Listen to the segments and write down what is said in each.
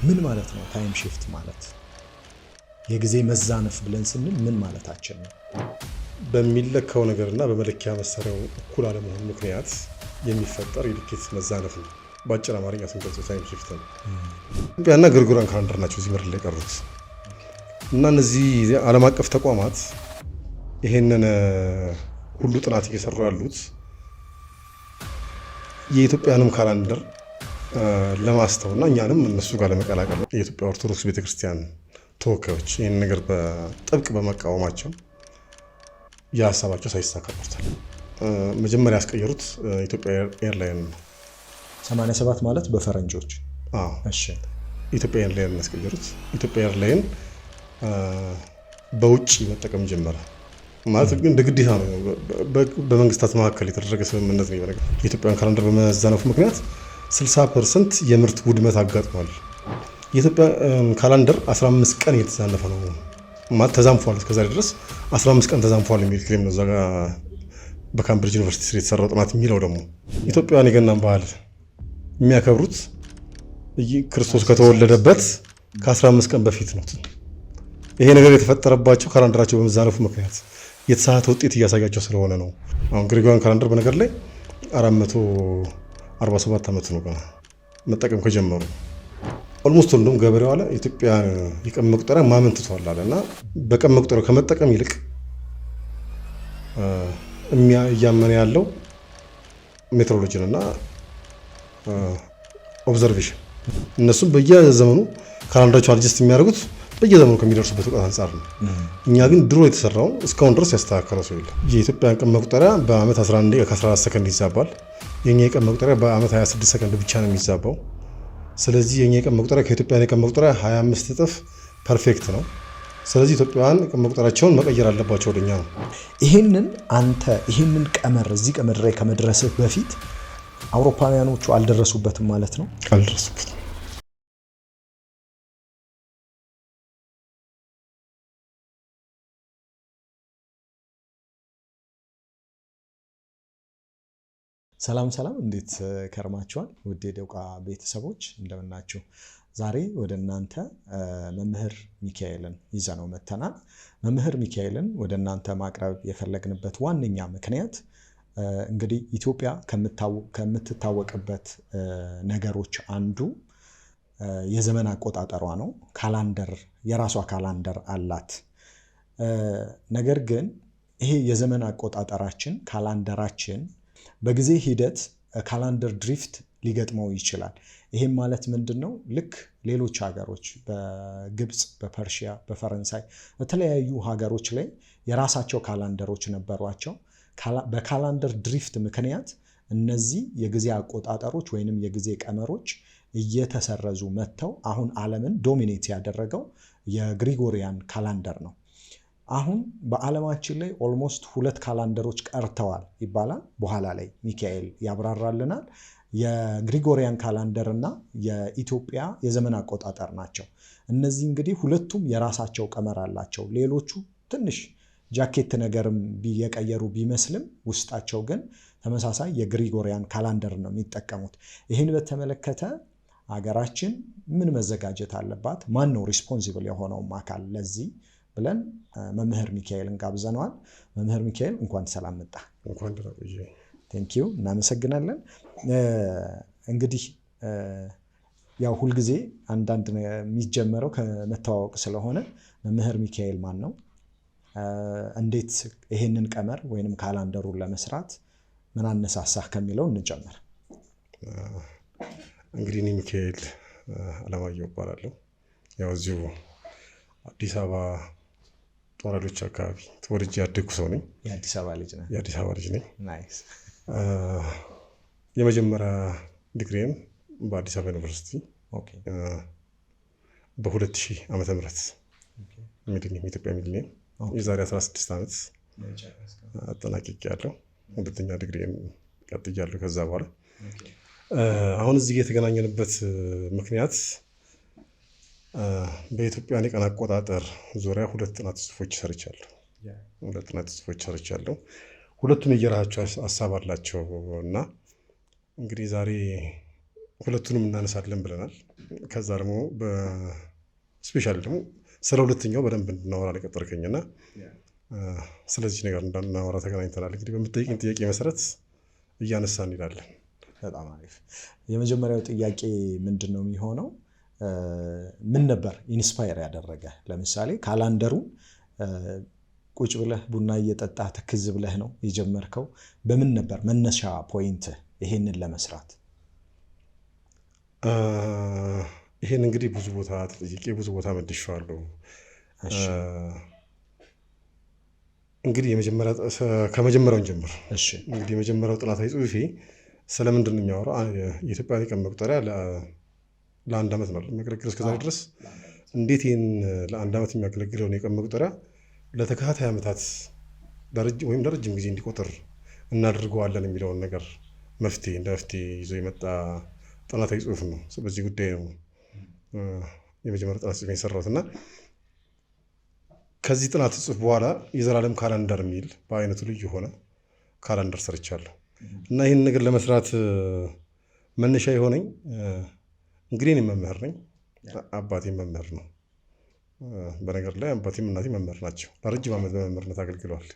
ምን ማለት ነው ታይም ሺፍት ማለት? የጊዜ መዛነፍ ብለን ስንል ምን ማለታችን ነው? በሚለካው ነገርና በመለኪያ መሳሪያው እኩል አለመሆን ምክንያት የሚፈጠር የልኬት መዛነፍ ነው። በአጭር አማርኛ ስንገልጸው ታይም ሺፍት ነው። ኢትዮጵያና ግሪጎሪያን ካላንደር ናቸው እዚህ ምድር ላይ የቀሩት እና እነዚህ ዓለም አቀፍ ተቋማት ይሄንን ሁሉ ጥናት እየሰሩ ያሉት የኢትዮጵያንም ካላንደር ለማስተውና እኛንም እነሱ ጋር ለመቀላቀል የኢትዮጵያ ኦርቶዶክስ ቤተክርስቲያን ተወካዮች ይህን ነገር በጥብቅ በመቃወማቸው የሀሳባቸው ሳይሳካ ቀርቷል። መጀመሪያ ያስቀየሩት ኢትዮጵያ ኤርላይን ነው። 87 ማለት በፈረንጆች። እሺ፣ ኢትዮጵያ ኤርላይን ያስቀየሩት። ኢትዮጵያ ኤርላይን በውጭ መጠቀም ጀመረ ማለት ግን እንደ ግዴታ ነው። በመንግስታት መካከል የተደረገ ስምምነት ነው። የኢትዮጵያን ካላንደር በመዛነፉ ምክንያት 60% የምርት ውድመት አጋጥሟል። የኢትዮጵያ ካላንደር 15 ቀን እየተዛነፈ ነው ማለት ተዛንፏል። እስከዛሬ ድረስ 15 ቀን ተዛንፏል የሚል ክሌም ነው። እዛ ጋር በካምብሪጅ ዩኒቨርሲቲ ስር የተሰራው ጥናት የሚለው ደግሞ ኢትዮጵያውያን የገናን በዓል የሚያከብሩት ክርስቶስ ከተወለደበት ከ15 ቀን በፊት ነው። ይሄ ነገር የተፈጠረባቸው ካላንደራቸው በመዛነፉ ምክንያት የተሳሳተ ውጤት እያሳያቸው ስለሆነ ነው። አሁን ግሪጎሪያን ካላንደር በነገር ላይ 447 ዓመት ነው ገና መጠቀም ከጀመሩ። ኦልሞስት ሁሉም ገበሬው አለ ኢትዮጵያ የቀን መቁጠሪያ ማመን ትቷል አለ እና በቀን መቁጠሪያው ከመጠቀም ይልቅ እያመነ ያለው ሜትሮሎጂን እና ኦብዘርቬሽን። እነሱም በየዘመኑ ካላንደራቸው አድጀስት የሚያደርጉት በየዘመኑ ከሚደርሱበት እውቀት አንጻር ነው። እኛ ግን ድሮ የተሰራው እስካሁን ድረስ ያስተካከለው ሰው የለም። የኢትዮጵያ ቀን መቁጠሪያ በአመት 11 ከ14 ሰከንድ ይዛባል። የኛ የቀን መቁጠሪያ በአመት 26 ሰከንድ ብቻ ነው የሚዛባው። ስለዚህ የኛ የቀን መቁጠሪያ ከኢትዮጵያ የቀን መቁጠሪያ 25 እጥፍ ፐርፌክት ነው። ስለዚህ ኢትዮጵያውያን ቀን መቁጠሪያቸውን መቀየር አለባቸው ወደኛ ነው። ይህንን ቀመር እዚህ ቀመር ላይ ከመድረስህ በፊት አውሮፓውያኖቹ አልደረሱበትም ማለት ነው? አልደረሱበትም። ሰላም፣ እንዴት ከርማችኋል? ውድ የደውቃ ቤተሰቦች እንደምናችሁ። ዛሬ ወደ እናንተ መምህር ሚካኤልን ይዘነው መተናል። መምህር ሚካኤልን ወደ እናንተ ማቅረብ የፈለግንበት ዋነኛ ምክንያት እንግዲህ ኢትዮጵያ ከምትታወቅበት ነገሮች አንዱ የዘመን አቆጣጠሯ ነው። ካላንደር፣ የራሷ ካላንደር አላት። ነገር ግን ይሄ የዘመን አቆጣጠራችን ካላንደራችን በጊዜ ሂደት ካላንደር ድሪፍት ሊገጥመው ይችላል። ይሄም ማለት ምንድነው? ልክ ሌሎች ሀገሮች በግብፅ፣ በፐርሺያ፣ በፈረንሳይ በተለያዩ ሀገሮች ላይ የራሳቸው ካላንደሮች ነበሯቸው። በካላንደር ድሪፍት ምክንያት እነዚህ የጊዜ አቆጣጠሮች ወይንም የጊዜ ቀመሮች እየተሰረዙ መጥተው አሁን ዓለምን ዶሚኔት ያደረገው የግሪጎሪያን ካላንደር ነው። አሁን በዓለማችን ላይ ኦልሞስት 2 ካላንደሮች ቀርተዋል ይባላል። በኋላ ላይ ሚካኤል ያብራራልናል። የግሪጎሪያን ካላንደር እና የኢትዮጵያ የዘመን አቆጣጠር ናቸው። እነዚህ እንግዲህ ሁለቱም የራሳቸው ቀመር አላቸው። ሌሎቹ ትንሽ ጃኬት ነገርም የቀየሩ ቢመስልም ውስጣቸው ግን ተመሳሳይ የግሪጎሪያን ካላንደር ነው የሚጠቀሙት። ይህን በተመለከተ ሀገራችን ምን መዘጋጀት አለባት? ማን ነው ሪስፖንሲብል የሆነውም አካል ለዚህ ብለን መምህር ሚካኤልን ጋብዘነዋል። መምህር ሚካኤል እንኳን ሰላም መጣ። እንኳን ደህና ቆየህ። ቴንኪዩ፣ እናመሰግናለን። እንግዲህ ያው ሁልጊዜ አንዳንድ የሚጀመረው ከመተዋወቅ ስለሆነ መምህር ሚካኤል ማን ነው? እንዴት ይሄንን ቀመር ወይንም ካላንደሩን ለመስራት ምን አነሳሳህ ከሚለው እንጀምር። እንግዲህ እኔ ሚካኤል አለማየሁ እባላለሁ። ያው እዚሁ አዲስ አበባ ጦር ኃይሎች አካባቢ ተወልጄ ያደግኩ ሰው ነኝ። የአዲስ አበባ ልጅ ነህ? የአዲስ አበባ ልጅ ነኝ። ናይስ። የመጀመሪያ ዲግሪን በአዲስ አበባ ዩኒቨርሲቲ በ2000 ዓመተ ምህረት ሚሊኒየም ኢትዮጵያ ሚሊኒየም የዛሬ 16 ዓመት አጠናቅቄያለሁ። ሁለተኛ ዲግሪን ቀጥያለሁ። ከዛ በኋላ አሁን እዚህ የተገናኘንበት ምክንያት በኢትዮጵያ የቀን አቆጣጠር ዙሪያ 2 ጥናት ጽሁፎች ሰርቻለሁ። ሁለቱም የየራሳቸው ሀሳብ አላቸው እና እንግዲህ ዛሬ ሁለቱንም እናነሳለን ብለናል። ከዛ ደግሞ በስፔሻሊ ደግሞ ስለ ሁለተኛው በደንብ እንድናወራ የቀጠርከኝና ስለዚህ ነገር እንዳናወራ ተገናኝተናል። እንግዲህ በምትጠይቅኝ ጥያቄ መሰረት እያነሳ እንሄዳለን። በጣም አሪፍ። የመጀመሪያው ጥያቄ ምንድን ነው የሚሆነው? ምን ነበር ኢንስፓየር ያደረገ? ለምሳሌ ካላንደሩን ቁጭ ብለህ ቡና እየጠጣህ ትክዝ ብለህ ነው የጀመርከው? በምን ነበር መነሻ ፖይንት ይሄንን ለመስራት? ይሄን እንግዲህ ብዙ ቦታ ተጠይቄ ብዙ ቦታ መድሼዋለሁ። እንግዲህ ከመጀመሪያውን ጀምር። እንግዲህ የመጀመሪያው ጥናታዊ ጽሑፌ ስለምንድን ነው የሚያወራው? የኢትዮጵያን የቀን መቁጠሪያ ለአንድ ዓመት ነው የሚያገለግለው እስከዛሬ ድረስ። እንዴት ይህን ለአንድ ዓመት የሚያገለግለውን የቀን መቁጠሪያ ለተከታታይ ዓመታት ወይም ለረጅም ጊዜ እንዲቆጥር እናደርገዋለን የሚለውን ነገር እንደ መፍትሄ ይዞ የመጣ ጥናታዊ ጽሑፍ ነው። በዚህ ጉዳይ ነው የመጀመሪያው ጥናት ጽሑፍ የሰራሁት እና ከዚህ ጥናት ጽሑፍ በኋላ የዘላለም ካላንደር የሚል በአይነቱ ልዩ የሆነ ካላንደር ሰርቻለሁ እና ይህን ነገር ለመስራት መነሻ የሆነኝ እንግዲህ እኔ መምህር ነኝ። አባቴም መምህር ነው። በነገር ላይ አባቴም እናቴም መምህር ናቸው። ለረጅም ዓመት በመምህርነት አገልግለዋል፣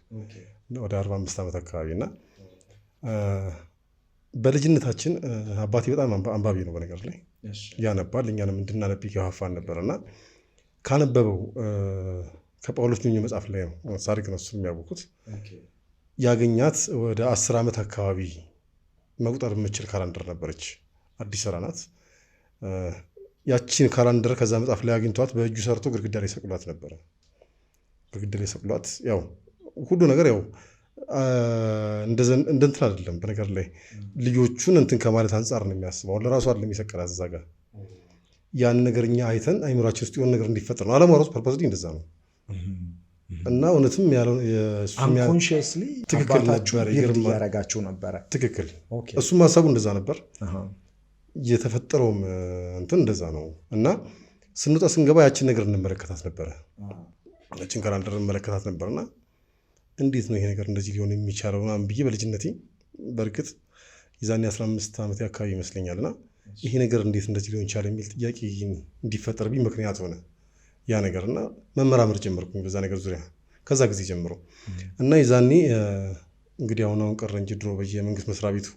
ወደ 45 ዓመት አካባቢ እና በልጅነታችን አባቴ በጣም አንባቢ ነው። በነገር ላይ ያነባል፣ እኛንም እንድናነብ ይገፋፋን ነበር እና ካነበበው ከጳውሎስ ኞኞ መጽሐፍ ላይ ነው ሳድግ ነው እሱ የሚያውቁት ያገኛት ወደ 10 ዓመት አካባቢ መቁጠር የምችል ካላንደር ነበረች። አዲስ ስራ ናት። ያቺን ካላንደር ከዛ መጽሐፍ ላይ አግኝቷት በእጁ ሰርቶ ግድግዳ ላይ ሰቅሏት ነበረ። ግድግዳ ላይ ሰቅሏት ያው ሁሉ ነገር ያው እንደንትን አይደለም። በነገር ላይ ልጆቹን እንትን ከማለት አንጻር ነው የሚያስበው። ለራሱ አይደለም የሰቀላት እዛ ጋር። ያን ነገር እኛ አይተን አይምሯችን ውስጥ የሆነ ነገር እንዲፈጠር ነው አለማውራቱ ፐርፐዝ እንደዛ ነው እና እውነትም ያለው አንኮንሺየስሊ ትክክል ነበር። ያረጋችሁ ነበረ። ትክክል። እሱም ሀሳቡ እንደዛ ነበር። የተፈጠረውም እንትን እንደዛ ነው እና ስንወጣ ስንገባ ያችን ነገር እንመለከታት ነበረ። ያችን ካላንደር እንመለከታት ነበርና እንዴት ነው ይሄ ነገር እንደዚህ ሊሆን የሚቻለው ምናምን ብዬ በልጅነቴ በእርግጥ የዛኔ 15 ዓመት አካባቢ ይመስለኛልና ይሄ ነገር እንዴት እንደዚህ ሊሆን ይቻላል የሚል ጥያቄ እንዲፈጠርብኝ ምክንያት ሆነ ያ ነገር እና መመራመር ጀመርኩኝ በዛ ነገር ዙሪያ ከዛ ጊዜ ጀምሮ እና የዛኔ እንግዲህ አሁን ቀረ እንጂ ድሮ በየመንግስት መስሪያ ቤቱ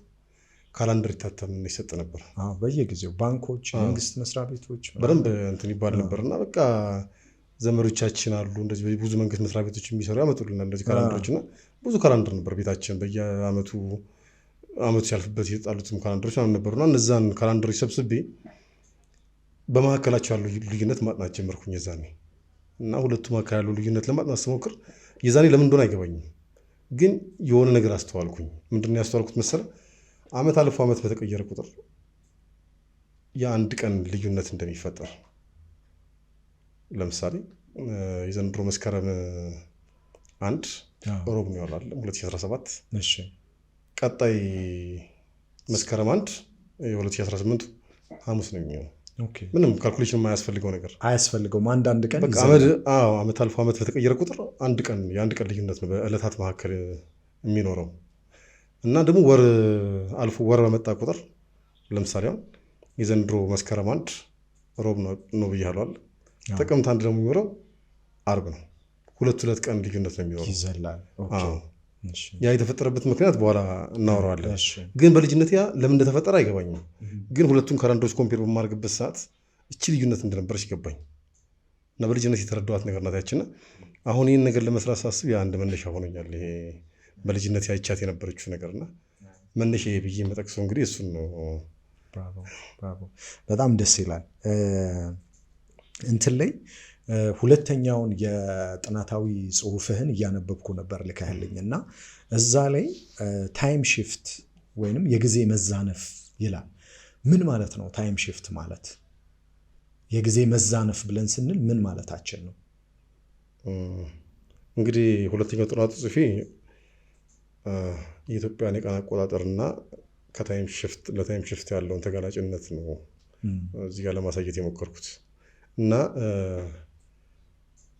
ካላንደር ይታተም ይሰጥ ነበር። በየጊዜው ባንኮች፣ መንግስት መስሪያ ቤቶች በደንብ እንትን ይባል ነበርና በቃ ዘመዶቻችን አሉ እንደዚህ ብዙ መንግስት መስሪያ ቤቶች የሚሰሩ ያመጡልናል እንደዚህ ካላንደሮች እና ብዙ ካላንደር ነበር ቤታችን። በየአመቱ ሲያልፍበት የተጣሉትም ካላንደሮች ነበሩና እነዛን ካላንደሮች ሰብስቤ በመካከላቸው ያለው ልዩነት ማጥናት ጀመርኩኝ የዛኔ እና ሁለቱ መካከል ያለው ልዩነት ለማጥናት ስሞክር የዛኔ ለምን እንደሆነ አይገባኝም፣ ግን የሆነ ነገር አስተዋልኩኝ። ምንድነው ያስተዋልኩት መሰለህ? አመት አልፎ አመት በተቀየረ ቁጥር የአንድ ቀን ልዩነት እንደሚፈጠር። ለምሳሌ የዘንድሮ መስከረም 1 ሮብ ነው ያላል 2017። እሺ ቀጣይ መስከረም 1 የ2018 ሐሙስ ነው የሚሆነው። ምንም ካልኩሌሽን የማያስፈልገው ነገር አያስፈልገውም። አንዳንድ ቀን በቃ አመት አልፎ አመት በተቀየረ ቁጥር የአንድ ቀን ልዩነት ነው በዕለታት መካከል የሚኖረው እና ደግሞ ወር አልፎ ወር በመጣ ቁጥር ለምሳሌ አሁን የዘንድሮ መስከረም 1 ሮብ ነው ብያለሁ። ጥቅምት 1 ደግሞ የሚኖረው አርብ ነው። ሁለት ቀን ልዩነት ነው የሚኖረው ይዘላል። ያ የተፈጠረበት ምክንያት በኋላ እናወራዋለን። ግን በልጅነት ያ ለምን እንደተፈጠረ አይገባኝም። ግን ሁለቱም ካላንደሮች ኮምፔር በማድረግበት ሰዓት እቺ ልዩነት እንደነበረች ገባኝ እና በልጅነት የተረዳኋት ነገር ናት ያችና አሁን ይህን ነገር ለመስራት ሳስብ ያ አንድ መነሻ ሆኖኛል። ይሄ በልጅነት ያይቻት የነበረችው ነገርና መነሻ ብዬ መጠቅሰው እንግዲህ እሱን ነው። ብራቮ፣ በጣም ደስ ይላል። እንትን ላይ ሁለተኛውን የጥናታዊ ጽሁፍህን እያነበብኩ ነበር ልካህልኝ እና እዛ ላይ ታይም ሽፍት ወይንም የጊዜ መዛነፍ ይላል። ምን ማለት ነው ታይም ሽፍት ማለት? የጊዜ መዛነፍ ብለን ስንል ምን ማለታችን ነው? እንግዲህ ሁለተኛው ጥናት ጽሁፌ የኢትዮጵያን የቀን አቆጣጠርና ለታይም ሽፍት ያለውን ተጋላጭነት ነው እዚህ ጋር ለማሳየት የሞከርኩት እና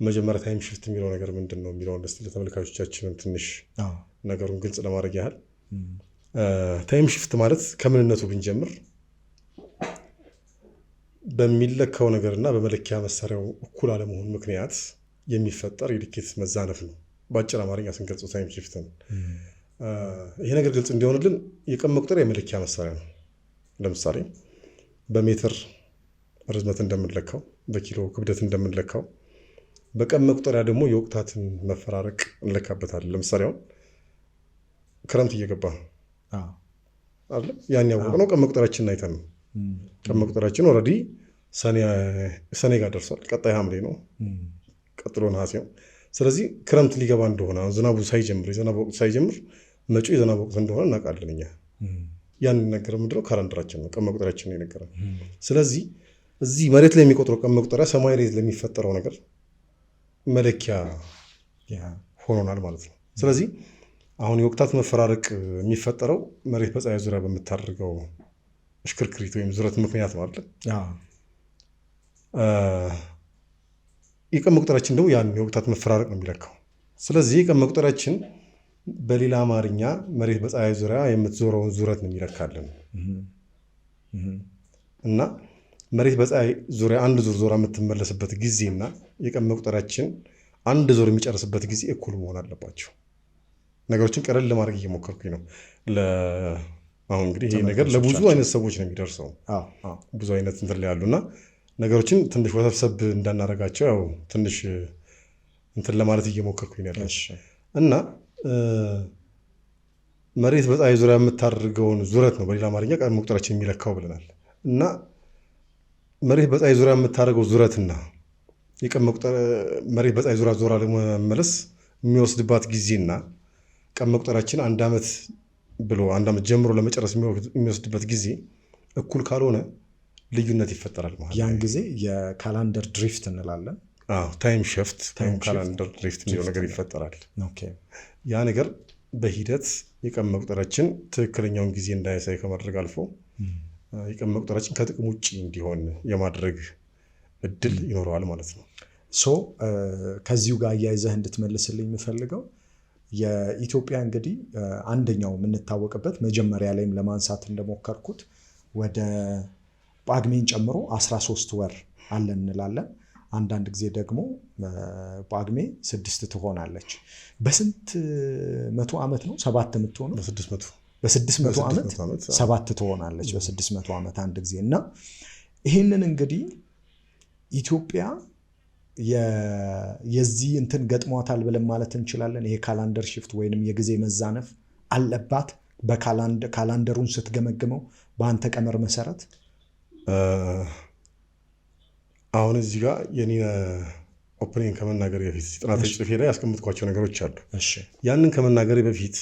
መጀመሪያ ታይም ሽፍት የሚለው ነገር ምንድን ነው የሚለውን እስቲ ለተመልካቾቻችንን ትንሽ ነገሩን ግልጽ ለማድረግ ያህል ታይም ሽፍት ማለት ከምንነቱ ብንጀምር በሚለካው ነገርና በመለኪያ መሳሪያው እኩል አለመሆን ምክንያት የሚፈጠር የልኬት መዛነፍ ነው። በአጭር አማርኛ ስንገልጸው ታይም ሽፍት ነው። ይሄ ነገር ግልጽ እንዲሆንልን የቀን መቁጠሪያ የመለኪያ መሳሪያ ነው። ለምሳሌ በሜትር ርዝመት እንደምንለካው፣ በኪሎ ክብደት እንደምንለካው፣ በቀን መቁጠሪያ ደግሞ የወቅታትን መፈራረቅ እንለካበታለን። ለምሳሌ አሁን ክረምት እየገባ ነው አለ ያን ያወቅነው ቀን መቁጠሪያችንን አይተን ነው። ቀን መቁጠሪያችን ኦልሬዲ ሰኔ ጋር ደርሷል። ቀጣይ ሐምሌ ነው፣ ቀጥሎ ነሐሴ ነው። ስለዚህ ክረምት ሊገባ እንደሆነ ዝናቡ ሳይጀምር የዝናብ ወቅት ሳይጀምር መጪው የዝናብ ወቅት እንደሆነ እናውቃለን እኛ። ያን ነገር ምንድነው ካላንደራችን ነው፣ ቀን መቁጠሪያችን ነው የነገረን። ስለዚህ እዚህ መሬት ላይ የሚቆጥረው ቀን መቁጠሪያ ሰማይ ላይ ለሚፈጠረው ነገር መለኪያ ሆኖናል ማለት ነው። ስለዚህ አሁን የወቅታት መፈራረቅ የሚፈጠረው መሬት በፀሐይ ዙሪያ በምታደርገው እሽክርክሪት ወይም ዙረት ምክንያት ነው አይደል? የቀን መቁጠሪያችን ደግሞ ያን የወቅታት መፈራረቅ ነው የሚለካው። ስለዚህ የቀን መቁጠሪያችን በሌላ አማርኛ መሬት በፀሐይ ዙሪያ የምትዞረውን ዙረት ነው የሚለካልን እና መሬት በፀሐይ ዙሪያ አንድ ዙር ዞራ የምትመለስበት ጊዜና የቀን መቁጠሪያችን አንድ ዙር የሚጨርስበት ጊዜ እኩል መሆን አለባቸው። ነገሮችን ቀለል ለማድረግ እየሞከርኩኝ ነው። አሁን እንግዲህ ይሄ ነገር ለብዙ አይነት ሰዎች ነው የሚደርሰው። ብዙ አይነት እንትን ላይ ያሉና ነገሮችን ትንሽ ወሰብሰብ እንዳናረጋቸው ያው ትንሽ እንትን ለማለት እየሞከርኩኝ ነው ያለው እና መሬት በፀሐይ ዙሪያ የምታደርገውን ዙረት ነው በሌላ አማርኛ ቀን መቁጠሪያችን የሚለካው ብለናል። እና መሬት በፀሐይ ዙሪያ የምታደርገው ዙረትና የቀን መቁጠሪያ መሬት በፀሐይ ዙሪያ ዞራ ለመመለስ የሚወስድባት ጊዜና ቀን መቁጠሪያችን አንድ ዓመት ጀምሮ ለመጨረስ የሚወስድበት ጊዜ እኩል ካልሆነ ልዩነት ይፈጠራል ማለት ነው። ያን ጊዜ የካላንደር ድሪፍት እንላለን። ታይም ሽፍት ካላንደር ድሪፍት የሚለው ነገር ይፈጠራል። ያ ነገር በሂደት የቀን መቁጠሪያችን ትክክለኛውን ጊዜ እንዳያሳይ ከማድረግ አልፎ የቀን መቁጠሪያችን ከጥቅም ውጭ እንዲሆን የማድረግ እድል ይኖረዋል ማለት ነው። ከዚሁ ጋር አያይዘህ እንድትመልስልኝ የምፈልገው የኢትዮጵያ እንግዲህ አንደኛው የምንታወቅበት መጀመሪያ ላይም ለማንሳት እንደሞከርኩት ወደ ጳጉሜን ጨምሮ 13 ወር አለን እንላለን። አንዳንድ ጊዜ ደግሞ ጳጉሜ 6 ትሆናለች። በስንት መቶ ዓመት ነው 7 የምትሆነው? በ600 ዓመት 7 ትሆናለች። በ600 ዓመት አንድ ጊዜ እና ይህንን እንግዲህ ኢትዮጵያ የዚህ እንትን ገጥሟታል ብለን ማለት እንችላለን። ይሄ ካላንደር ሽፍት ወይንም የጊዜ መዛነፍ አለባት ካላንደሩን ስትገመግመው በአንተ ቀመር መሰረት። አሁን እዚህ ጋር የኔ ኦፕኒንግ ከመናገር በፊት ጥናታዊ ጽሑፌ ላይ ያስቀምጥኳቸው ነገሮች አሉ። ያንን ከመናገር በፊት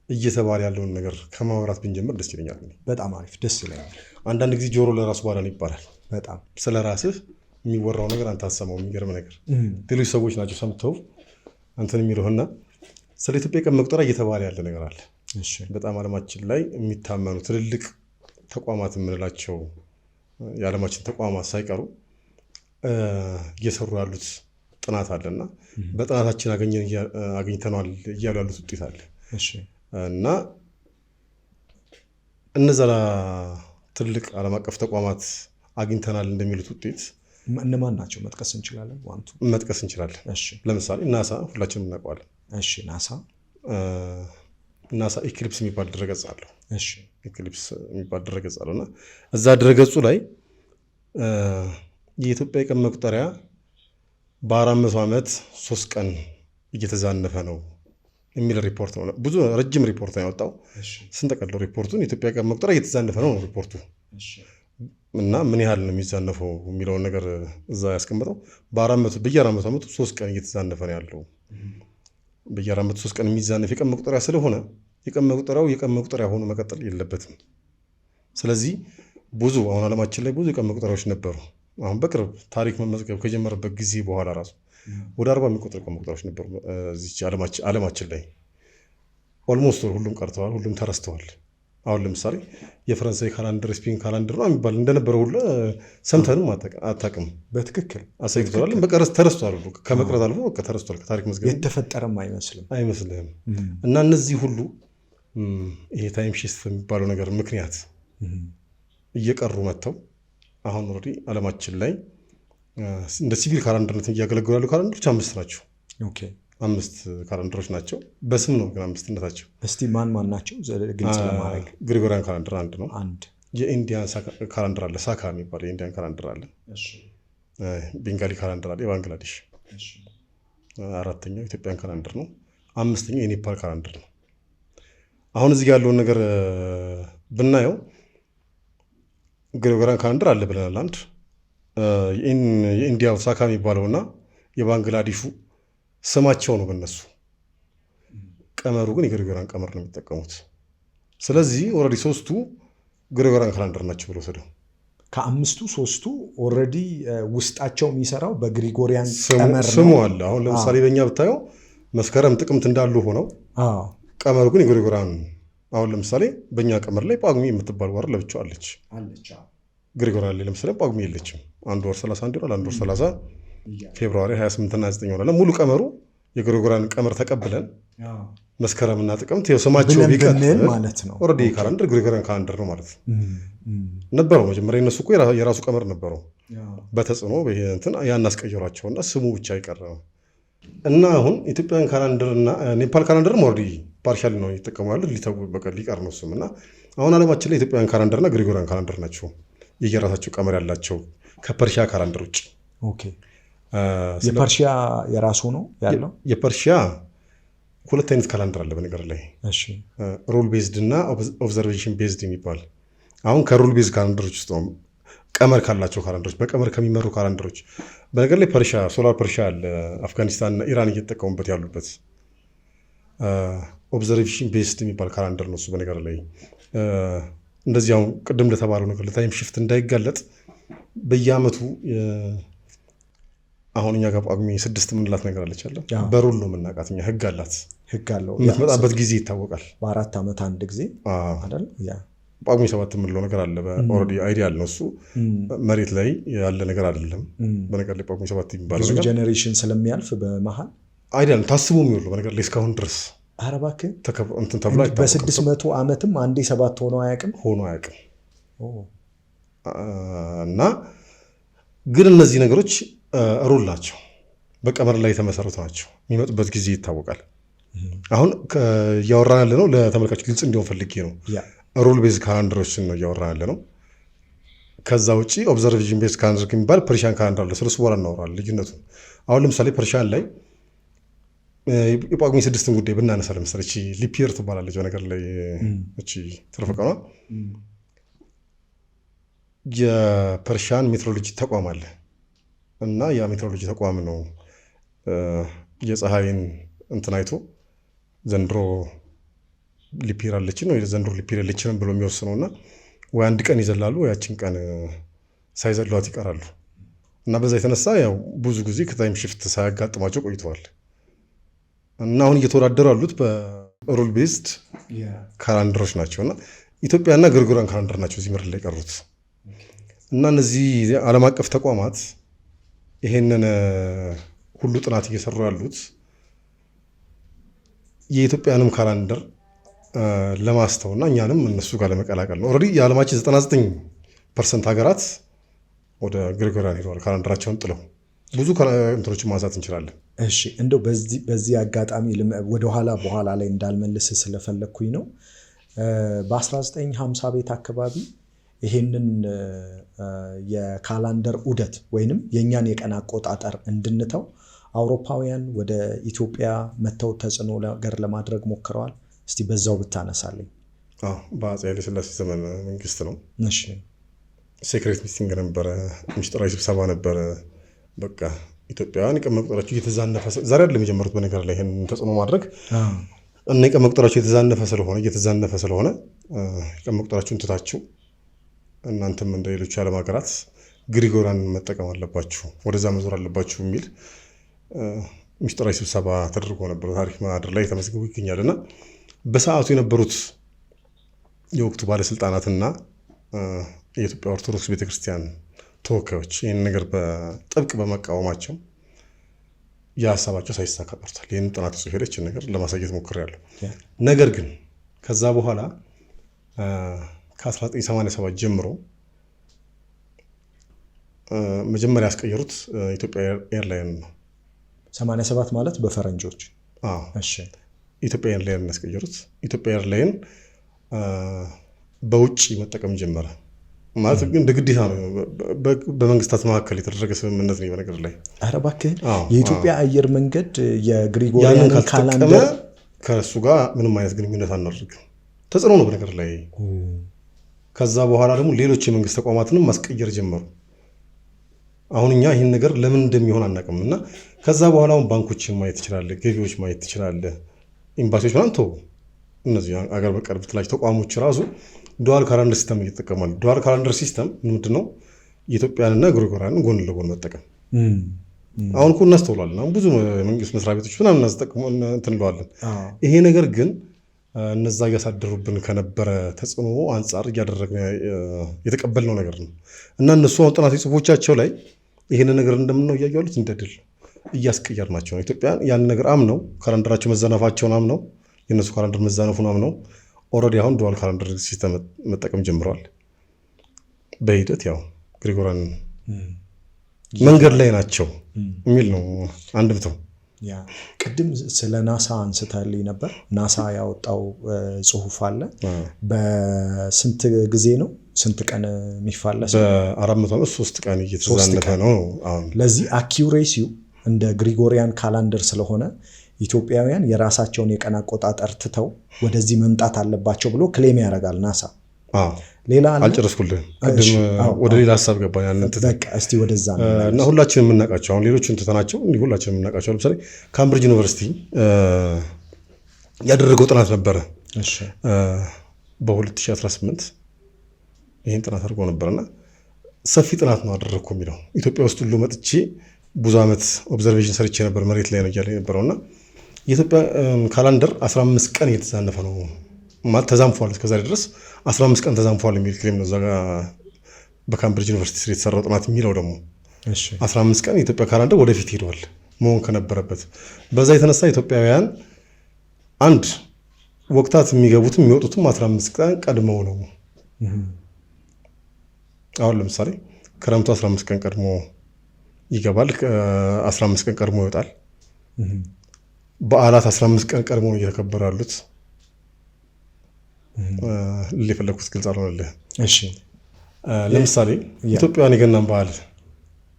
እየተባለ ያለውን ነገር ከማውራት ብንጀምር ደስ ይለኛል። በጣም አሪፍ፣ ደስ ይለኛል። አንዳንድ ጊዜ ጆሮ ለራሱ ባዳ ነው ይባላል። በጣም ስለ ራስህ የሚወራው ነገር አንተ አሰማው። የሚገርም ነገር ሌሎች ሰዎች ናቸው ሰምተው አንተን የሚለውና ስለ ኢትዮጵያ ቀን መቁጠሪያ እየተባለ ያለ ነገር አለ። በጣም ዓለማችን ላይ የሚታመኑ ትልልቅ ተቋማት የምንላቸው የዓለማችን ተቋማት ሳይቀሩ እየሰሩ ያሉት ጥናት አለና በጥናታችን አግኝተናል እያሉ ያሉት ውጤት አለ እና እነዛ ትልቅ ዓለም አቀፍ ተቋማት አግኝተናል እንደሚሉት ውጤት እነማን ናቸው? መጥቀስ እንችላለን? መጥቀስ እንችላለን። ለምሳሌ ናሳ ሁላችንም እናውቀዋለን። ናሳ ኢክሊፕስ የሚባል ድረገጽ አለው። ኢክሊፕስ የሚባል ድረገጽ አለው እና እዛ ድረገጹ ላይ የኢትዮጵያ ቀን መቁጠሪያ በ400 ዓመት 3 ቀን እየተዛነፈ ነው የሚል ሪፖርት ነው። ብዙ ረጅም ሪፖርት ነው ያወጣው። ስንጠቀለው ሪፖርቱን የኢትዮጵያ ቀን መቁጠሪያ እየተዛነፈ ነው ሪፖርቱ እና ምን ያህል ነው የሚዛነፈው የሚለውን ነገር እዛ ያስቀምጠው። በየ400 ዓመቱ 3 ቀን እየተዛነፈ ነው ያለው። በየ400 3 ቀን የሚዛነፍ የቀን መቁጠሪያ ስለሆነ የቀን መቁጠሪያው የቀን መቁጠሪያ ሆኖ መቀጠል የለበትም። ስለዚህ ብዙ አሁን ዓለማችን ላይ ብዙ የቀን መቁጠሪያዎች ነበሩ። አሁን በቅርብ ታሪክ መመዝገብ ከጀመረበት ጊዜ በኋላ ራሱ ወደ 40 የሚቆጠሩ ቀን መቁጠሪያዎች ነበሩ እዚች ዓለማችን ላይ። ኦልሞስት ሁሉም ቀርተዋል፣ ሁሉም ተረስተዋል። አሁን ለምሳሌ የፈረንሳይ ካላንደር ስፔን ካላንደር ነው የሚባል እንደነበረው ሁሉ ሰምተንም አታውቅም። በትክክል አሳይቷል። በቃ ተረስቷል። ከመቅረት አልፎ በቃ ተረስቷል። ከታሪክ መዝገብ የተፈጠረም አይመስልም። እና እነዚህ ሁሉ ይሄ ታይም ሽፍት የሚባለው ነገር ምክንያት እየቀሩ መጥተው አሁን ኦልሬዲ ዓለማችን ላይ እንደ ሲቪል ካላንደርነት እያገለገሉ ያሉ ካላንደሮች 5 ናቸው። ኦኬ 5 ካላንደሮች ናቸው። በስም ነው ግን 5ነታቸው። እስቲ ማን ናቸው ግልጽ ለማድረግ? ግሪጎሪያን ካላንደር አንድ ነው። አንድ የኢንዲያን ካላንደር አለ፣ ሳካ የሚባል የኢንዲያን ካላንደር አለ። ቤንጋሊ ካላንደር አለ፣ የባንግላዴሽ። አራተኛው ኢትዮጵያን ካላንደር ነው። አምስተኛው የኔፓል ካላንደር ነው። አሁን እዚህ ያለውን ነገር ብናየው ግሪጎሪያን ካላንደር አለ ብለናል። አንድ የኢንዲያው ሳካ የሚባለውና የባንግላዴሹ ስማቸው ነው በነሱ፣ ቀመሩ ግን የግሪጎሪያን ቀመር ነው የሚጠቀሙት። ስለዚህ ኦልሬዲ 3ቱ ግሪጎሪያን ካላንደር ናቸው ብሎ ወሰደው። ከ5ቱ 3ቱ ኦልሬዲ ውስጣቸው የሚሰራው በግሪጎሪያን ቀመር ነው። ስሙ አለ። አሁን ለምሳሌ በእኛ ብታየው መስከረም፣ ጥቅምት እንዳሉ ሆነው ቀመሩ ግን የግሪጎሪያን። አሁን ለምሳሌ በእኛ ቀመር ላይ ጳጉሜ የምትባል ወር ለብቻው አለች። ግሪጎሪያን ላይ ለምሳሌ ጳጉሜ የለችም። አንድ ወር 31 ይሆናል፣ አንድ ወር 30፣ ፌብሩዋሪ 28 እና 9 ይሆናል። ሙሉ ቀመሩ የግሪጎሪያን ቀመር ተቀብለን መስከረምና ጥቅምት ስማቸው ቢቀጥል ማለት ነው። ኦልሬዲ ካላንደር ግሪጎሪያን ካላንደር ነው ማለት ነው። ነበረው መጀመሪያ እነሱ እኮ የራሱ ቀመር ነበረው። በተጽዕኖ እንትን ያን አስቀየሯቸውና ስሙ ብቻ ይቀር ነው። እና አሁን ኢትዮጵያን ካላንደር እና ኔፓል ካላንደርም ኦልሬዲ ፓርሻል ነው ይጠቀሙ ያሉት፣ ሊቀር ነው ስም። እና አሁን ዓለማችን ላይ ኢትዮጵያን ካላንደር እና ግሪጎሪያን ካላንደር ናቸው የየራሳቸው ቀመር ያላቸው ከፐርሺያ ካላንደር ውጭ። ኦኬ የፐርሺያ የራሱ ነው ያለው። የፐርሺያ 2 አይነት ካላንደር አለ በነገር ላይ። እሺ ሩል ቤዝድ እና ኦብዘርቬሽን ቤዝድ የሚባል። አሁን ከሩል ቤዝድ ካላንደሮች ውስጥ ነው ቀመር ካላቸው ካላንደሮች፣ በቀመር ከሚመሩ ካላንደሮች። በነገር ላይ ፐርሺያ፣ ሶላር ፐርሺያ አለ፣ አፍጋኒስታን እና ኢራን እየተጠቀሙበት ያሉበት። ኦብዘርቬሽን ቤዝድ የሚባል ካላንደር ነው እሱ በነገር ላይ። እንደዚህ አሁን ቅድም እንደተባለው ነገር ለታይም ሽፍት እንዳይጋለጥ በየአመቱ አሁን እኛ ጋር ጳጉሜ 6 ምንላት ነገር አለች አለ። በሩል ነው የምናውቃት እኛ። ህግ አላት፣ ህግ አለው። የምትመጣበት ጊዜ ይታወቃል። በ4 ዓመት አንድ ጊዜ አይደል? ጳጉሜ 7 የምንለው ነገር አለ። ኦልሬዲ አይዲያል ነው እሱ፣ መሬት ላይ ያለ ነገር አይደለም። በነገር ላይ ጳጉሜ 7 የሚባለው ብዙ ጄኔሬሽን ስለሚያልፍ በመሀል አይዲያል ታስቦ የሚውለው በነገር ላይ እስካሁን ድረስ። ኧረ እባክህ እንትን ተብሎ በ600 ዓመትም አንዴ 7 ሆኖ አያውቅም። እና ግን እነዚህ ነገሮች ሩል ናቸው፣ በቀመር ላይ የተመሰረቱ ናቸው። የሚመጡበት ጊዜ ይታወቃል። አሁን እያወራን ያለ ነው ለተመልካች ግልጽ እንዲሆን ፈልጌ ነው። ሩል ቤዝ ካላንደሮችን ነው እያወራን ያለ ነው። ከዛ ውጭ ኦብዘርቬሽን ቤዝ ካላንደር የሚባል ፐርሺያን ካላንደር አለ። ስለሱ በኋላ እናወራለን ልዩነቱን። አሁን ለምሳሌ ፐርሺያን ላይ የጳጉሜ 6ን ጉዳይ ብናነሳ ለምሳሌ እቺ ሊፒየር ትባላለች በነገር ላይ። እቺ ትርፍቀኗ የፐርሺያን ሜትሮሎጂ ተቋም አለ እና ያ ሜትሮሎጂ ተቋም ነው የፀሐይን እንትን አይቶ ዘንድሮ ሊፒየር አለችን ወይ ዘንድሮ ሊፒየር የለችንም ብሎ የሚወስነው እና ወይ አንድ ቀን ይዘላሉ ወይ ያችን ቀን ሳይዘሏት ይቀራሉ። እና በዛ የተነሳ ያው ብዙ ጊዜ ከታይም ሽፍት ሳያጋጥማቸው ቆይተዋል። እና አሁን እየተወዳደሩ ያሉት በሩል ቤዝድ ካላንደሮች ናቸው። እና ኢትዮጵያና ግሪጎሪያን ካላንደር ናቸው እዚህ ምድር ላይ የቀሩት። እና እነዚህ ዓለም አቀፍ ተቋማት ይሄንን ሁሉ ጥናት እየሰሩ ያሉት የኢትዮጵያንም ካላንደር ለማስተውና እኛንም እነሱ ጋር ለመቀላቀል ነው። ኦልሬዲ የዓለማችን 99% ሀገራት ወደ ግሪጎሪያን ሄደዋል ካላንደራቸውን ጥለው። ብዙ እንትኖችን ማንሳት እንችላለን። እሺ እንደው በዚህ አጋጣሚ በኋላ ላይ እንዳልመልስ ስለፈለግኩኝ ነው። በ1950 ቤት አካባቢ ይሄንን የካላንደር ዑደት ወይንም የእኛን የቀን አቆጣጠር እንድንተው አውሮፓውያን ወደ ኢትዮጵያ መተው ተጽዕኖ ነገር ለማድረግ ሞክረዋል። እስቲ በዛው ብታነሳለኝ። በአፄ ኃይለ ሥላሴ ዘመን መንግስት ነው። እሺ ሴክሬት ሚቲንግ ነበረ፣ ምስጢራዊ ስብሰባ ነበረ። በቃ ኢትዮጵያውያን የቀን መቁጠራቸው እየተዛነፈ ዛሬ አይደለም የጀመሩት በነገር ላይ ይሄን ተጽዕኖ ማድረግ እና የቀን መቁጠራቸው እየተዛነፈ ስለሆነ የቀን መቁጠራቸውን ትታችሁ እናንተም እንደ ሌሎች የዓለም ሀገራት ግሪጎሪያን መጠቀም አለባችሁ፣ ወደዛ መዞር አለባችሁ የሚል ምስጢራዊ ስብሰባ ተደርጎ ነበር። ታሪክ ማህደር ላይ ተመዝግቦ ይገኛል። እና በሰዓቱ የነበሩት የወቅቱ ባለስልጣናትና የኢትዮጵያ ኦርቶዶክስ ቤተክርስቲያን ተወካዮች ይህን ነገር በጥብቅ በመቃወማቸው የሀሳባቸው ሳይሳካ ቀርቷል። ይህን ጥናት ጽሑፍ ሄደችን ነገር ለማሳየት ሞክሬያለሁ። ነገር ግን ከዛ በኋላ ከ1987 ጀምሮ መጀመሪያ ያስቀየሩት ኢትዮጵያ ኤርላይን ነው። 87 ማለት በፈረንጆች። እሺ ኢትዮጵያ ኤርላይን ያስቀየሩት። ኢትዮጵያ ኤርላይን በውጭ መጠቀም ጀመረ ማለት ግን ግዴታ ነው። በመንግስታት መካከል የተደረገ ስምምነት ነው በነገር ላይ። ኧረ እባክህ የኢትዮጵያ አየር መንገድ የግሪጎሪያን ካላንደር ከእሱ ጋር ምንም አይነት ግንኙነት አናደርግም። ተጽዕኖ ነው በነገር ላይ። ከዛ በኋላ ደግሞ ሌሎች የመንግስት ተቋማትንም ማስቀየር ጀመሩ። አሁን እኛ ይህን ነገር ለምን እንደሚሆን አናውቅም። እና ከዛ በኋላ አሁን ባንኮችን ማየት ትችላለህ፣ ገቢዎች ማየት ትችላለህ፣ ኤምባሲዎች ምናምን ተው። እነዚህ አገር በቀል ብትላቸው ተቋሞች ራሱ ዱዋል ካላንደር ሲስተም እየተጠቀማሉ። ዱዋል ካላንደር ሲስተም ምንድን ነው? የኢትዮጵያንና ግሪጎሪያንን ጎን ለጎን መጠቀም። አሁን እኮ እናስተውላለን። አሁን ብዙ የመንግስት መስሪያ ቤቶች ምናምን እናስጠቅሙ እንለዋለን። ይሄ ነገር ግን እነዛ እያሳደሩብን ከነበረ ተጽዕኖ አንጻር እያደረግን የተቀበልነው ነገር ነው። እና እነሱ አሁን ጥናታዊ ጽሁፎቻቸው ላይ ይህን ነገር እንደምነው እያዩ ያሉት እንደ ድል እያስቀየርናቸው ነው። ኢትዮጵያን ያን ነገር አምነው ካላንደራቸው መዛነፋቸውን አምነው የእነሱ ካላንደር መዛነፉን አምነው ኦልሬዲ አሁን ዱዋል ካላንደር ሲስተም መጠቀም ጀምረዋል። በሂደት ያው ግሪጎሪያን መንገድ ላይ ናቸው የሚል ነው አንድምታው። ቅድም ስለ ናሳ አንስታልኝ ነበር። ናሳ ያወጣው ጽሁፍ አለ። በስንት ጊዜ ነው ስንት ቀን የሚፋለስ? በ403 ቀን እየተዛነፈ ነው። ለዚህ አኪውሬሲው እንደ ግሪጎሪያን ካላንደር ስለሆነ ኢትዮጵያውያን የራሳቸውን የቀን አቆጣጠር ትተው ወደዚህ መምጣት አለባቸው ብሎ ክሌም ያደርጋል ናሳ። ሌላ አልጨረስኩልህም። ቅድም ወደ ሌላ ሀሳብ ገባን። ያንን በቃ እስቲ ወደዛ እና ሁላችንም የምናውቃቸው አሁን ሌሎችን ትተናቸው እንዲህ ሁላችንም የምናውቃቸው ለምሳሌ ካምብሪጅ ዩኒቨርሲቲ ያደረገው ጥናት ነበረ። በ2018 ይህን ጥናት አድርጎ ነበርና ሰፊ ጥናት ነው አደረግኩ የሚለው ኢትዮጵያ ውስጥ ሁሉ መጥቼ ብዙ ዓመት ኦብዘርቬሽን ሰርቼ ነበር፣ መሬት ላይ ነው እያለ የነበረውና የኢትዮጵያ ካላንደር 15 ቀን እየተዛነፈ ነው ማለት ተዛንፏል። እስከዛሬ ድረስ 15 ቀን ተዛንፏል የሚል ክሌም ነው እዛ ጋር በካምብሪጅ ዩኒቨርሲቲ ስር የተሰራው ጥናት የሚለው ደግሞ 15 ቀን የኢትዮጵያ ካላንደር ወደፊት ሄደዋል መሆን ከነበረበት። በዛ የተነሳ ኢትዮጵያውያን አንድ ወቅታት የሚገቡትም የሚወጡትም 15 ቀን ቀድመው ነው። አሁን ለምሳሌ ክረምቱ 15 ቀን ቀድሞ ይገባል፣ 15 ቀን ቀድሞ ይወጣል። በዓላት 15 ቀን ቀድሞ እየተከበሩ ያሉት የፈለኩት ግልጽ አልሆነልህ። ለምሳሌ ኢትዮጵያውያን የገናን በዓል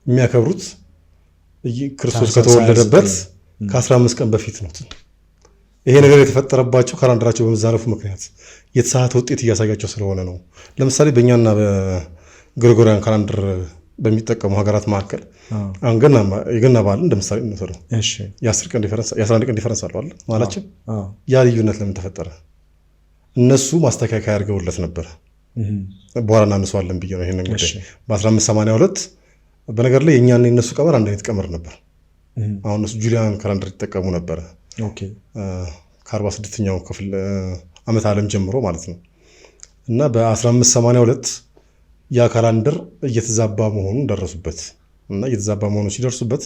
የሚያከብሩት ክርስቶስ ከተወለደበት ከ15 ቀን በፊት ነው። ይሄ ነገር የተፈጠረባቸው ካላንደራቸው በመዛነፉ ምክንያት የተሳሳተ ውጤት እያሳያቸው ስለሆነ ነው። ለምሳሌ በእኛና በግሪጎሪያን ካላንደር በሚጠቀሙ ሀገራት መካከል የገና በዓል እንደምሳሌ እንወስደው። የ11 ቀን ዲፈረንስ አለው አይደል ማለትም። ያ ልዩነት ለምን ተፈጠረ? እነሱ ማስተካከያ አድርገውለት ነበር። በኋላ እናነሳዋለን ብዬ ነው ይሄንን ጉዳይ። በ1582 በነገር ላይ የእኛና የእነሱ ቀመር አንድ አይነት ቀመር ነበር። አሁን እነሱ ጁሊያን ካላንደር ይጠቀሙ ነበረ ከ46ኛው ክፍል ዓመተ ዓለም ጀምሮ ማለት ነው። እና በ1582 ያ ካላንደር እየተዛባ መሆኑን ደረሱበት። እና እየተዛባ መሆኑን ሲደርሱበት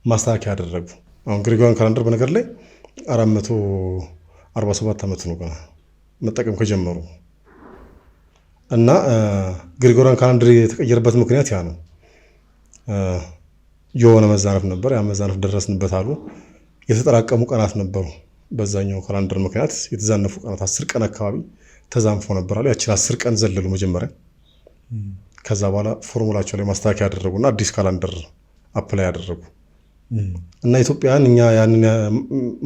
ማስተካከያ ያደረጉ። አሁን ግሪጎሪያን ካላንደር በነገር ላይ 447 ዓመት ነው ገና መጠቀም ከጀመሩ። እና ግሪጎሪያን ካላንደር የተቀየረበት ምክንያት ያ ነው። የሆነ መዛነፍ ነበር። ያ መዛነፍ ደረስንበት አሉ። የተጠራቀሙ ቀናት ነበሩ። በዛኛው ካላንደር ምክንያት የተዛነፉ ቀናት 10 ቀን አካባቢ ተዛንፎ ነበር አሉ። ያችን 10 ቀን ዘለሉ መጀመሪያ። ከዛ በኋላ ፎርሙላቸው ላይ ማስተካከያ ያደረጉና አዲስ ካላንደር አፕላይ ያደረጉ እና ኢትዮጵያውያን እኛ ያንን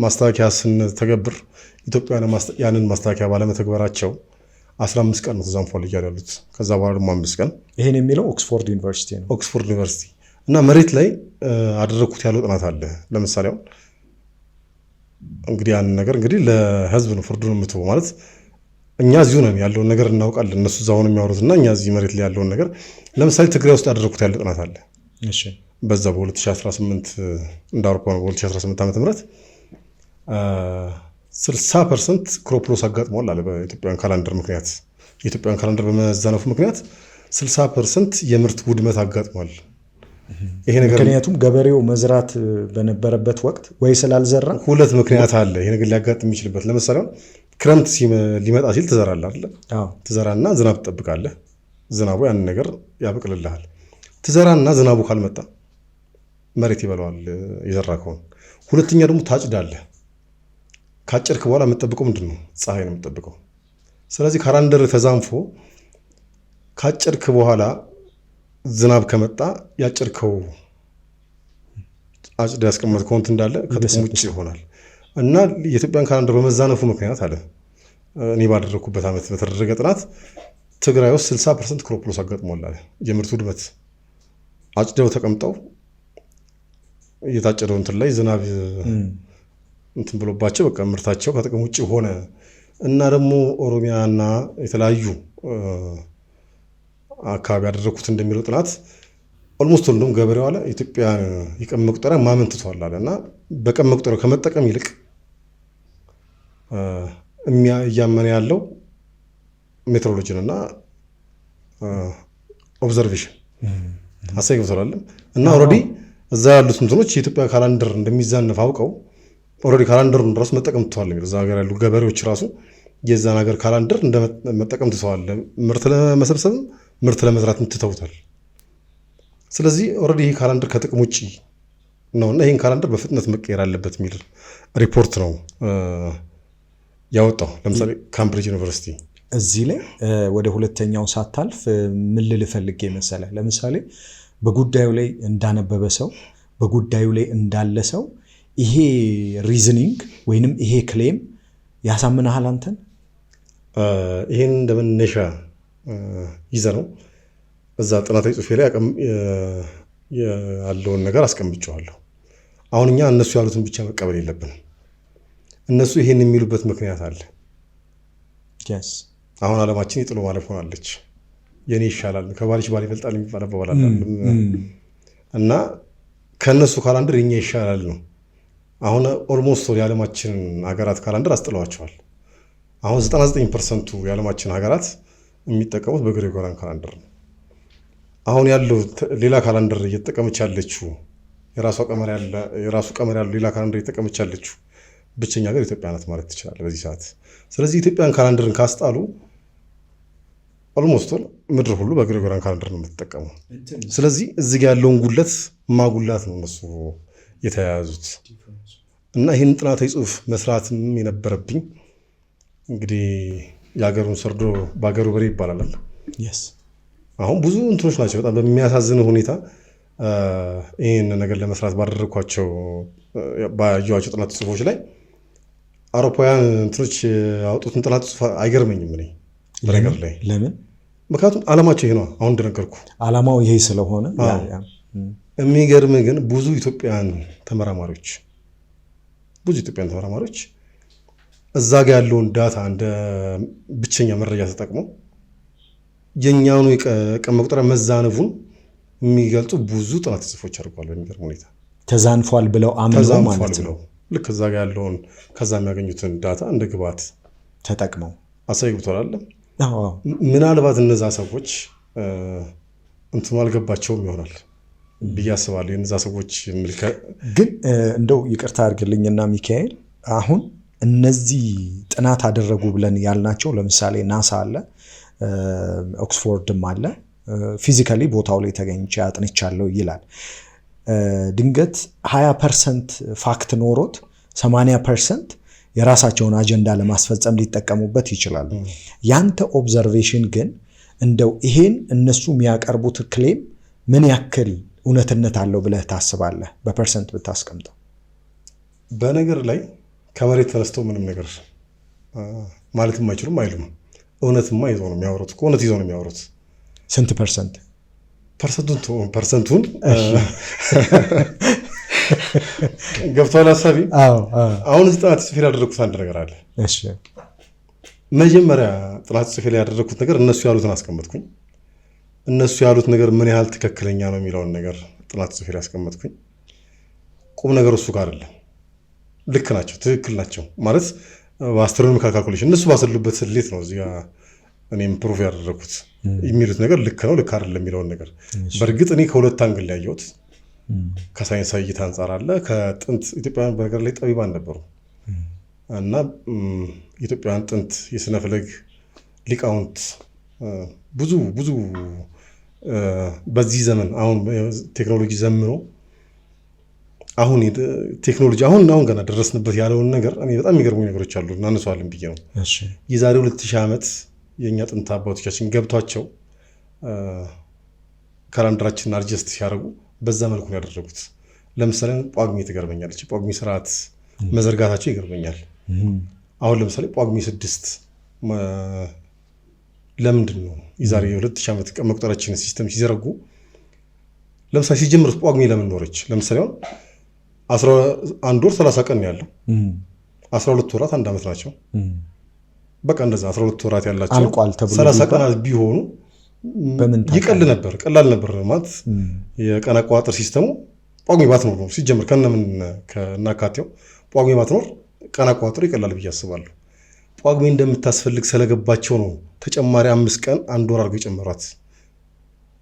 ማስተካከያ ስንተገብር ኢትዮጵያውያን ያንን ማስተካከያ ባለመተግበራቸው 15 ቀን ነው ተዛንፏል እያሉ ያሉት። ከዛ በኋላ ደግሞ 5 ቀን። ይሄን የሚለው ኦክስፎርድ ዩኒቨርሲቲ ነው። ኦክስፎርድ ዩኒቨርሲቲ እና መሬት ላይ አደረግኩት ያለው ጥናት አለ። ለምሳሌ አሁን እንግዲህ ያንን ነገር እንግዲህ ለህዝብ ነው ፍርዱን የምትወው ማለት እኛ እዚሁ ነን ያለውን ነገር እናውቃለን። እነሱ እዛው ነው የሚያወሩትና እኛ እዚህ መሬት ላይ ያለውን ነገር ለምሳሌ ትግራይ ውስጥ ያደረኩት ያለ ጥናት አለ። በዛ በ2018 እንደ አውሮፓውያን በ2018 ዓመተ ምህረት 60% ክሮፕ ሎስ አጋጥሟል አለ በኢትዮጵያን ካላንደር ምክንያት። የኢትዮጵያን ካላንደር በመዛነፉ ምክንያት 60% የምርት ውድመት አጋጥሟል። ይሄ ነገር ምክንያቱም ገበሬው መዝራት በነበረበት ወቅት ወይ ስላልዘራ፣ ሁለት ምክንያት አለ ይሄ ነገር ሊያጋጥም የሚችልበት። ለምሳሌ ክረምት ሊመጣ ሲል ትዘራለህ አይደል? ትዘራና ዝናብ ትጠብቃለህ። ዝናቡ ያን ነገር ያበቅልልሃል። ትዘራና ዝናቡ ካልመጣ መሬት ይበላዋል የዘራከውን። ሁለተኛ ደግሞ ታጭዳለህ። ካጨድክ በኋላ የምትጠብቀው ምንድን ነው? ፀሐይ ነው የምትጠብቀው። ስለዚህ ካላንደር ተዛንፎ ካጨድክ በኋላ ዝናብ ከመጣ ያጨድከው አጭድ ያስቀመጥከው እንትን እንዳለ ከጥቅም ውጭ ይሆናል እና የኢትዮጵያን ካላንደር በመዛነፉ ምክንያት አለ እኔ ባደረግኩበት ዓመት በተደረገ ጥናት ትግራይ ውስጥ 60% ክሮፕ ሎስ አጋጥሟል አለ። የምርት ውድመት አጭደው ተቀምጠው የታጨደው እንትን ላይ ዝናብ እንትን ብሎባቸው በቃ ምርታቸው ከጥቅም ውጭ ሆነ እና ደግሞ ኦሮሚያና የተለያዩ አካባቢ ያደረኩት እንደሚለው ጥናት ኦልሞስት ሁሉም ገበሬው አለ ኢትዮጵያን የቀን መቁጠሪያ ማመን ትቷል አለ እና በቀን መቁጠሪያው ከመጠቀም ይልቅ እያመነ ያለው ሜትሮሎጂን እና ኦብዘርቬሽን አሳይቶታል እና ኦልሬዲ እዛ ያሉት እንትኖች የኢትዮጵያ ካላንደር እንደሚዛነፍ አውቀው ኦልሬዲ ካላንደሩን ራሱ መጠቀም ትተዋል ነው። እዛ ሀገር ያሉ ገበሬዎች ራሱ የዛን ሀገር ካላንደር እንደመጠቀም ትተዋል። ምርት ለመሰብሰብ ምርት ለመዝራት ትተውታል። ስለዚህ ኦልሬዲ ይህ ካላንደር ከጥቅም ውጭ ነውና ይህን ካላንደር በፍጥነት መቀየር አለበት የሚል ሪፖርት ነው ያወጣው። ለምሳሌ ካምብሪጅ ዩኒቨርሲቲ እዚህ ላይ ወደ ሁለተኛው ሳታልፍ ምን ልል ፈልጌ መሰለህ፣ ለምሳሌ በጉዳዩ ላይ እንዳነበበ ሰው በጉዳዩ ላይ እንዳለ ሰው ይሄ ሪዝኒንግ ወይንም ይሄ ክሌም ያሳምናሃል አንተን? ይሄን እንደመነሻ ይዘ ነው እዛ ጥናታዊ ጽሑፌ ላይ ያለውን ነገር አስቀምጨዋለሁ። አሁን እኛ እነሱ ያሉትን ብቻ መቀበል የለብንም። እነሱ ይሄን የሚሉበት ምክንያት አለ። አሁን ዓለማችን የጥሎ ማለፍ ሆናለች። የኔ ይሻላል ከባልሽ ባል ይበልጣል የሚባል አባባል አለ እና ከነሱ ካላንደር የኛ ይሻላል ነው። አሁን ኦልሞስት የዓለማችን ሀገራት ካላንደር አስጥለዋቸዋል። አሁን 99% የዓለማችን ሀገራት የሚጠቀሙት በግሪጎሪያን ካላንደር ነው። አሁን ያለው ሌላ ካላንደር እየተጠቀመች ያለችው የራሱ ቀመር ያለው ሌላ ካላንደር እየተጠቀመች ያለችው ብቸኛ ሀገር ኢትዮጵያ ናት ማለት ትችላለህ በዚህ ሰዓት። ስለዚህ ኢትዮጵያን ካላንደርን ካስጣሉ ኦልሞስት ምድር ሁሉ በግሪጎሪያን ካላንደር ነው የምትጠቀመው። ስለዚህ እዚህ ጋር ያለውን ጉለት ማጉላት ነው እነሱ የተያያዙት እና ይህን ጥናታዊ ጽሑፍ መስራትም የነበረብኝ እንግዲህ የሀገሩን ሰርዶ በሀገሩ በሬ ይባላል። አሁን ብዙ እንትኖች ናቸው በጣም በሚያሳዝን ሁኔታ ይህን ነገር ለመስራት ባደረግኳቸው ባየኋቸው ጥናት ጽሑፎች ላይ አውሮፓውያን እንትኖች ያወጡትን ጥናት ጽሑፍ አይገርመኝም እኔ በነገር ላይ። ለምን? ምክንያቱም ዓላማቸው ይሄ ነው። አሁን እንደነገርኩ ዓላማው ይሄ ስለሆነ የሚገርም ግን ብዙ ኢትዮጵያውያን ተመራማሪዎች እዛ ጋ ያለውን ዳታ እንደ ብቸኛ መረጃ ተጠቅመው የኛኑ የቀን መቁጠሪያ መዛነፉን የሚገልጹ ብዙ ጥናት ጽሑፎች አድርጓል። በሚገርም ሁኔታ ተዛንፏል ብለው አምነው ማለት ነው። ልክ እዛ ጋ ያለውን ከዛ የሚያገኙትን ዳታ እንደ ግብዓት ተጠቅመው አሳይቶታል። ምናልባት እነዛ ሰዎች እንትኑ አልገባቸውም ይሆናል ብዬ አስባለሁ። የእነዛ ሰዎች ግን እንደው ይቅርታ አድርግልኝና ሚካኤል፣ አሁን እነዚህ ጥናት አደረጉ ብለን ያልናቸው ለምሳሌ ናሳ አለ፣ ኦክስፎርድም አለ፣ ፊዚካሊ ቦታው ላይ ተገኝቼ አጥንቻለሁ ይላል። ድንገት 20% ፋክት ኖሮት 80% የራሳቸውን አጀንዳ ለማስፈጸም ሊጠቀሙበት ይችላሉ። ያንተ ኦብዘርቬሽን ግን እንደው ይሄን እነሱ የሚያቀርቡት ክሌም ምን ያክል እውነትነት አለው ብለህ ታስባለህ? በፐርሰንት ብታስቀምጠው። በነገር ላይ ከመሬት ተነስተው ምንም ነገር ማለትም አይችሉም አይሉም። እውነትማ ይዘው ነው የሚያወሩት። እውነት ይዘው ነው የሚያወሩት። ስንት ፐርሰንት? ፐርሰንቱን ገብቷል ሀሳቢ። አሁን እዚህ ጥናት ጽሑፌ ላይ ያደረግኩት አንድ ነገር አለ። መጀመሪያ ጥናት ጽሑፌ ላይ ያደረግኩት ነገር እነሱ ያሉትን አስቀመጥኩኝ። እነሱ ያሉት ነገር ምን ያህል ትክክለኛ ነው የሚለውን ነገር ጥናት ጽሑፌ ላይ አስቀመጥኩኝ። ቁም ነገር እሱ ጋር አይደለም። ልክ ናቸው፣ ትክክል ናቸው ማለት በአስትሮኖሚካል ካልኩሌሽን እነሱ ባሰሉበት ስሌት ነው እዚህ ጋር እኔም ፕሩፍ ያደረግኩት። የሚሉት ነገር ልክ ነው ልክ አይደለም የሚለውን ነገር በእርግጥ እኔ ከሁለት አንግል ላይ ያየሁት ከሳይንሳዊ እይታ አንጻር አለ። ከጥንት ኢትዮጵያውያን በነገር ላይ ጠቢባን ነበሩ እና ኢትዮጵያውያን ጥንት የስነ ፈለግ ሊቃውንት ብዙ በዚህ ዘመን አሁን ቴክኖሎጂ ዘምኖ አሁን ቴክኖሎጂ አሁን ገና ደረስንበት ያለውን ነገር እኔ በጣም የሚገርሙኝ ነገሮች አሉ እናነሳዋለን ብዬ ነው። የዛሬ 2000 ዓመት የእኛ ጥንት አባቶቻችን ገብቷቸው ካላንደራችንን አድጀስት ሲያደርጉ በዛ መልኩ ነው ያደረጉት። ለምሳሌ ጳጉሜ ትገርመኛለች። ጳጉሜ ስርዓት መዘርጋታቸው ይገርመኛል። አሁን ለምሳሌ ጳጉሜ 6 ለምንድን ነው የዛሬ 2000 ዓመት ቀን መቁጠሪያችን ሲስተም ሲዘረጉ ለምሳሌ ሲጀምሩት ጳጉሜ ለምን ኖረች? ለምሳሌ አሁን 1 ወር 30 ቀን ያለው 12 ወራት 1 ዓመት ናቸው። በቃ እንደዛ 12 ወራት ያላቸው አልቋል ተብሎ 30 ቀናት ቢሆኑ ይቀል ነበር፣ ቀላል ነበር ማለት የቀን አቆጣጠር ሲስተሙ ጳጉሜ ባትኖር ነው ሲጀምር ከናካቴው ጳጉሜ ባትኖር ቀን አቆጣጠሩ ይቀላል ብዬ አስባለሁ። ጳጉሜ እንደምታስፈልግ ስለገባቸው ነው ተጨማሪ 5 ቀን 1 ወር አድርገው የጨመሯት።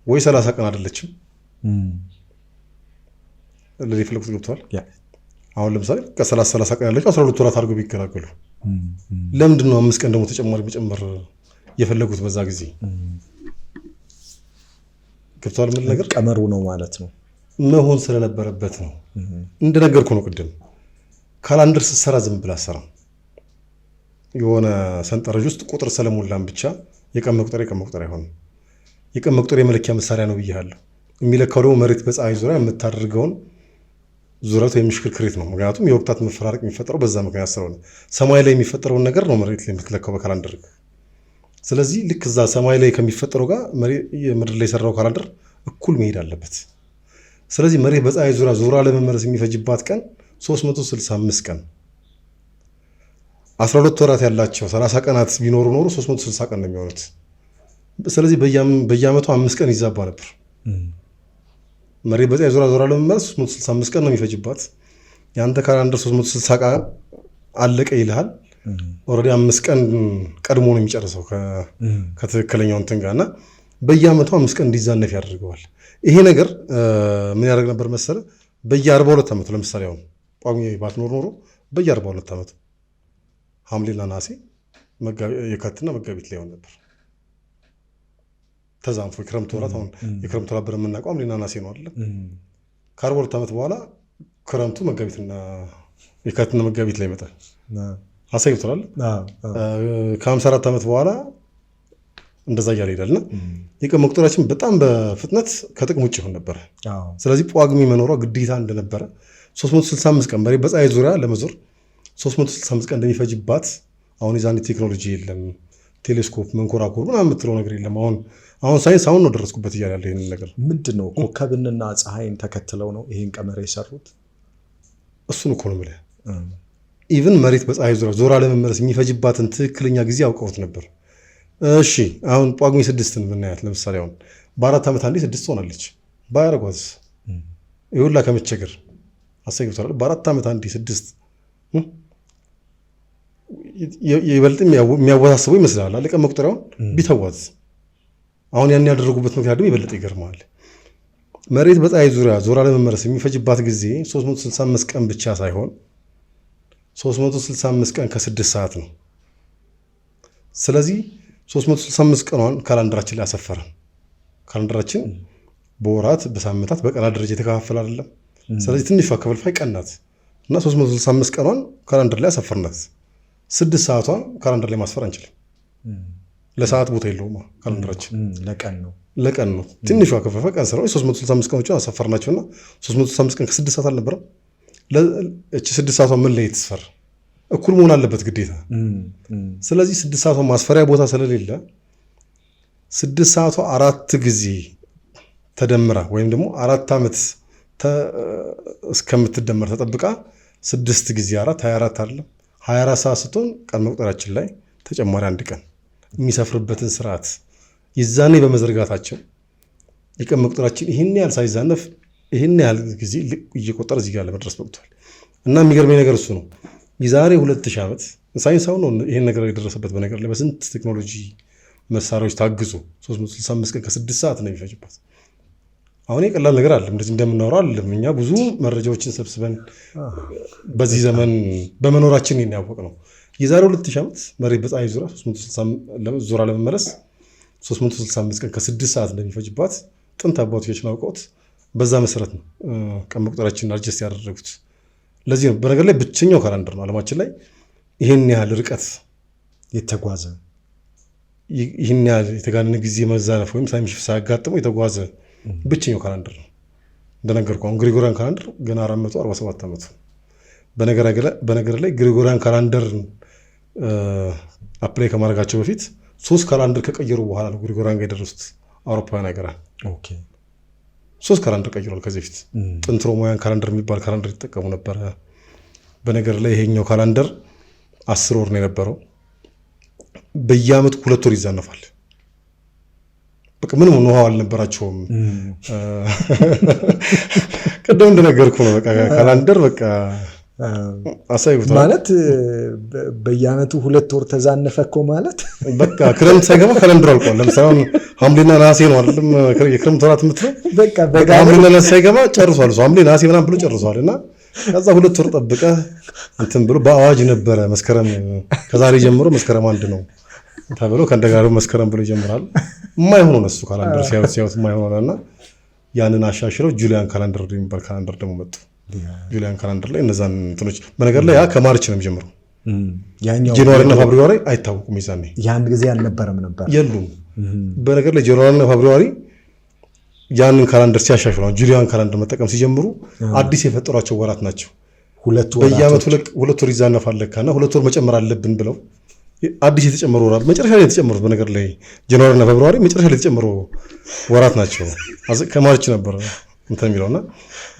ወይ 30 ቀን አይደለችም ለዚህ ፍለጉት ገብቷል። አሁን ለምሳሌ ከ30 ቀን ያለችው 12 ወራት አድርገው ቢገላገሉ ለምንድን ነው 5 ቀን ደግሞ ተጨማሪ መጨመር የፈለጉት? በዛ ጊዜ ገብቷል። ምን ነገር ቀመሩ ነው ማለት ነው መሆን ስለነበረበት ነው። እንደነገርኩ ነው ቅድም ካላንደር ስትሰራ ዝም ብላ ሰራ የሆነ ሰንጠረዥ ውስጥ ቁጥር ስለሞላን ብቻ የቀን መቁጠር አይሆንም። የቀን መቁጠር የመለኪያ መሳሪያ ነው ብያለሁ። የሚለካው ደግሞ መሬት በፀሐይ ዙሪያ የምታደርገውን ዙረት ወይም ሽክርክሪት ነው። ምክንያቱም የወቅታት መፈራረቅ የሚፈጠረው በዛ ምክንያት ስለሆነ ሰማይ ላይ የሚፈጠረውን ነገር ነው መሬት ላይ የምትለካው በካላንደር። ስለዚህ ልክ እዛ ሰማይ ላይ ከሚፈጠረው ጋር ምድር ላይ የሰራው ካላንደር እኩል መሄድ አለበት። ስለዚህ መሬት በፀሐይ ዙሪያ ለመመለስ የሚፈጅባት ቀን 365 ቀን 12 ወራት ያላቸው 30 ቀናት ቢኖሩ ኖሮ 360 ቀን ነው የሚሆኑት። ስለዚህ በየዓመቱ 5 ቀን ይዛባ ነበር። መሬት በፀሐይ ዙሪያ ለመመለስ 365 ቀን ነው የሚፈጅባት። ያንተ ካላንደር 360 ቀን አለቀ ይልሃል። ኦልሬዲ 5 ቀን ቀድሞ ነው የሚጨርሰው ከትክክለኛው እንትን ጋር እና በየዓመቱ 5 ቀን እንዲዛነፍ ያደርገዋል። ይሄ ነገር ምን ያደርግ ነበር መሰለ? በየ42 ዓመቱ ለምሳሌ አሁን ጳጉሜ ባትኖር ኖሮ በየ42 ዓመቱ ሐምሌና ነሐሴ የካቲትና መጋቢት ላይ ሆን ነበር ተዛንፎ የክረምት ወራት። አሁን የክረምት ወራት ብለን የምናውቀው ሐምሌና ነሐሴ ነው አይደል? ከ42 ዓመት በኋላ ክረምቱ መጋቢትና የካቲትና መጋቢት ላይ ይመጣል። አሳይቶታል። ከ54 ዓመት በኋላ እንደዛ እያለ ይሄዳልና የቀን መቁጠሪያችን በጣም በፍጥነት ከጥቅም ውጭ ይሆን ነበር። ስለዚህ ጳጉሜ መኖሯ ግዴታ እንደነበረ 365 ቀን መሬት በፀሐይ ዙሪያ ለመዞር 365 ቀን እንደሚፈጅባት አሁን የዛኔ ቴክኖሎጂ የለም፣ ቴሌስኮፕ መንኮራኩር ምናምን የምትለው ነገር የለም። አሁን ሳይንስ አሁን ነው ደረስኩበት እያለ ያለ ይህንን ነገር ምንድን ነው ኮከብንና ፀሐይን ተከትለው ነው ይህን ቀመር የሰሩት? እሱን እኮ ነው የምልህ። ኢቭን መሬት በፀሐይ ዙሪያ ለመመለስ የሚፈጅባትን ትክክለኛ ጊዜ አውቀውት ነበር። እሺ አሁን ጳጉሜ 6ን ብናያት ለምሳሌ አሁን በ4 ዓመት አንዴ 6 ትሆናለች። ባያረጓት ይሁላ ከመቸገር አሳይቶታል። በ4 ዓመት አንዴ 6 ይበልጥ የሚያወሳስበው ይመስላል አለ ቀን መቁጠሪያውን ቢተዋት። አሁን ያን ያደረጉበት ምክንያት ደግሞ ይበልጥ ይገርማል። መሬት በፀሐይ ዙሪያ ለመመለስ የሚፈጅባት ጊዜ 365 ቀን ብቻ ሳይሆን 365 ቀን ከ6 ሰዓት ነው። ስለዚህ 365 ቀኗን ካላንደራችን ላይ አሰፈረን። ካላንደራችን በወራት በሳምንታት በቀናት ደረጃ የተከፋፈለ አይደለም። ስለዚህ ትንሿ ክፍልፋይ ቀን ናት እና 365 ቀኗን ካላንደር ላይ አሰፈርናት። 6 ሰዓቷን ካላንደር ላይ ማስፈር አንችልም። ለሰዓት ቦታ የለውም ካላንደራችን፣ ለቀን ነው። ትንሿ ክፍልፋይ ቀን ስለሆነ 365 ቀኖችን አሰፈርናቸውና 365 ቀን ከ6 ሰዓት አልነበረም። እቺ 6 ሰዓቷ ምን ላይ ትስፈር? እኩል መሆን አለበት ግዴታ። ስለዚህ 6 ሰዓቷ ማስፈሪያ ቦታ ስለሌለ 6 ሰዓቷ 4 ጊዜ ተደምራ ወይም ደግሞ 4 ዓመት እስከምትደመር ተጠብቃ 6 ጊዜ 4 24 አይደለም 24 ሰዓት ስትሆን ቀን መቁጠሪያችን ላይ ተጨማሪ 1 ቀን የሚሰፍርበትን ስርዓት ይዛኔ በመዘርጋታቸው የቀን መቁጠሪያችን ይህን ያህል ሳይዛነፍ ይህን ያህል ጊዜ እየቆጠረ እዚህ ጋር ለመድረስ በቅቷል። እና የሚገርመኝ ነገር እሱ ነው። የዛሬ 2000 ዓመት ሳይንሳው ነው ይሄን ነገር የደረሰበት። በነገር ላይ በስንት ቴክኖሎጂ መሳሪያዎች ታግዞ 365 ቀን ከ6 ሰዓት ነው የሚፈጅበት። አሁን የቀላል ነገር አለ እንደዚህ እንደምናወራው አይደለም። እኛ ብዙ መረጃዎችን ሰብስበን በዚህ ዘመን በመኖራችን ያወቅ ነው። የዛሬ 2000 ዓመት መሬት በፀሐይ ዙሪያ 360 ዙሪያ ለመመለስ 365 ቀን ከ6 ሰዓት እንደሚፈጅባት ጥንት አባቶቻችን አውቀውት በዛ መሰረት ነው ቀን መቁጠሪያችንን አድጀስት ያደረጉት። ለዚህ ነው በነገር ላይ ብቸኛው ካላንደር ነው ዓለማችን ላይ ይህን ያህል ርቀት የተጓዘ ይህን ያህል የተጋነነ ጊዜ መዛነፍ ወይም ታይም ሽፍት ሳያጋጥመው የተጓዘ ብቸኛው ካላንደር ነው። እንደነገርኩህ አሁን ግሪጎሪያን ካላንደር ገና 447 ዓመቱ። በነገር ላይ ግሪጎሪያን ካላንደር አፕላይ ከማድረጋቸው በፊት 3 ካላንደር ከቀየሩ በኋላ ነው ግሪጎሪያን ጋር የደረሱት አውሮፓውያን ሀገራት። 3 ካላንደር ቀይሯል ከዚህ በፊት። ጥንት ሮማውያን ካላንደር የሚባል ካላንደር ይጠቀሙ ነበረ። በነገር ላይ ይሄኛው ካላንደር 10 ወር ነው የነበረው። በየአመቱ 2 ወር ይዛነፋል። በቃ ምንም ውሃ አልነበራቸውም። ቀደም እንደነገርኩህ ነው። በቃ ካላንደር በቃ አሳይቡት ማለት በየአመቱ 2 ወር ተዛነፈ እኮ ማለት በቃ ክረምት ሳይገባ ካላንደር አልቋል። ለምሳሌ አሁን ሐምሌና ነሐሴ ነው አይደለም የክረምት ወራት የምትለው። በቃ ሐምሌና ነሐሴ ሳይገባ ጨርሷል። ሐምሌ ነሐሴ ምናምን ብሎ ጨርሷል። እና ከዛ 2 ወር ጠብቀህ እንትን ብሎ በአዋጅ ነበረ መስከረም ከዛሬ ጀምሮ መስከረም 1 ነው ተብሎ ከእንደጋሩ መስከረም ብሎ ይጀምራል። የማይሆነው ነው እሱ ካላንደር ሲያዩት የማይሆነው እና ያንን አሻሽለው ጁሊያን ካላንደር የሚባል ካላንደር ደግሞ መጡ። ጁሊያን ካላንደር ላይ እነዛን እንትኖች በነገር ላይ ያ ከማርች ነው የሚጀምረው። ጃንዋሪ እና ፌብሩዋሪ አይታወቁም። ይዛኔ ያን ጊዜ አልነበረም ነበር የሉም። በነገር ላይ ጃንዋሪ እና ፌብሩዋሪ ያንን ካላንደር ሲያሻሽሉ ጁሊያን ካላንደር መጠቀም ሲጀምሩ አዲስ የፈጠሯቸው ወራት ናቸው። በየአመቱ 2 ወር ይዛነፋል ለካና 2 ወር መጨመር አለብን ብለው አዲስ የተጨመሩ ወራት መጨረሻ ላይ የተጨመሩት በነገር ላይ ጃንዋሪ እና ፌብሩዋሪ መጨረሻ ላይ የተጨመሩ ወራት ናቸው። ከማርች ነበር እንትን የሚለውና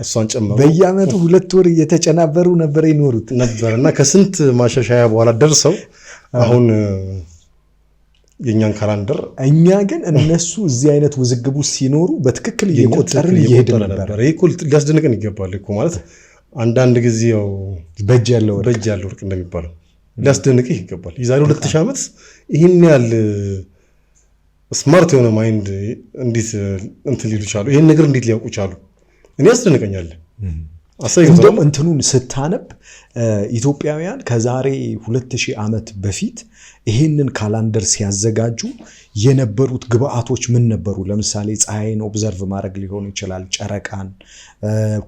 እሷን ጨመሩ። በየአመቱ 2 ወር እየተጨናበሩ ነበር ይኖሩት ነበርና ከስንት ማሻሻያ በኋላ ደርሰው አሁን የኛን ካላንደር እኛ ግን እነሱ እዚህ አይነት ውዝግቡ ሲኖሩ በትክክል እየቆጠርን እየሄድን ነበር። ይሄ እኮ ሊያስደንቀን ይገባል እኮ ማለት አንዳንድ ጊዜ ያው በእጅ ያለው ወርቅ እንደሚባለው ሊያስደንቅህ ይገባል። የዛሬ 2000 ዓመት ይህን ያህል ስማርት የሆነ ማይንድ እንዴት እንትን ሊሉ ቻሉ? ይሄን ነገር እንዴት ሊያውቁ ቻሉ? እኔ ያስደንቀኛል። እንደውም እንትኑን ስታነብ ኢትዮጵያውያን ከዛሬ 2000 ዓመት በፊት ይሄንን ካላንደር ሲያዘጋጁ የነበሩት ግብአቶች ምን ነበሩ? ለምሳሌ ፀሐይን ኦብዘርቭ ማድረግ ሊሆኑ ይችላል፣ ጨረቃን፣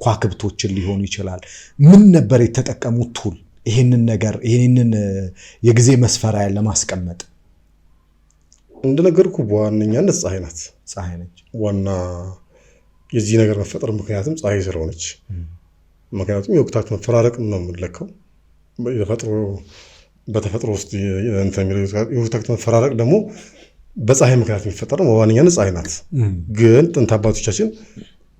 ኳክብቶችን ሊሆኑ ይችላል። ምን ነበር የተጠቀሙት ቱል ይሄንን የጊዜ መስፈሪያ ለማስቀመጥ? እንደነገርኩ በዋነኛነት ፀሐይ ናት። ፀሐይ ነች ዋና የዚህ ነገር መፈጠር ምክንያቱም ፀሐይ ስለሆነች። ምክንያቱም የወቅታት መፈራረቅ ነው የምንለካው። በተፈጥሮ ውስጥ የወቅታት መፈራረቅ ደግሞ በፀሐይ ምክንያት የሚፈጠረው በዋነኛነት ፀሐይ ናት። ግን ጥንት አባቶቻችን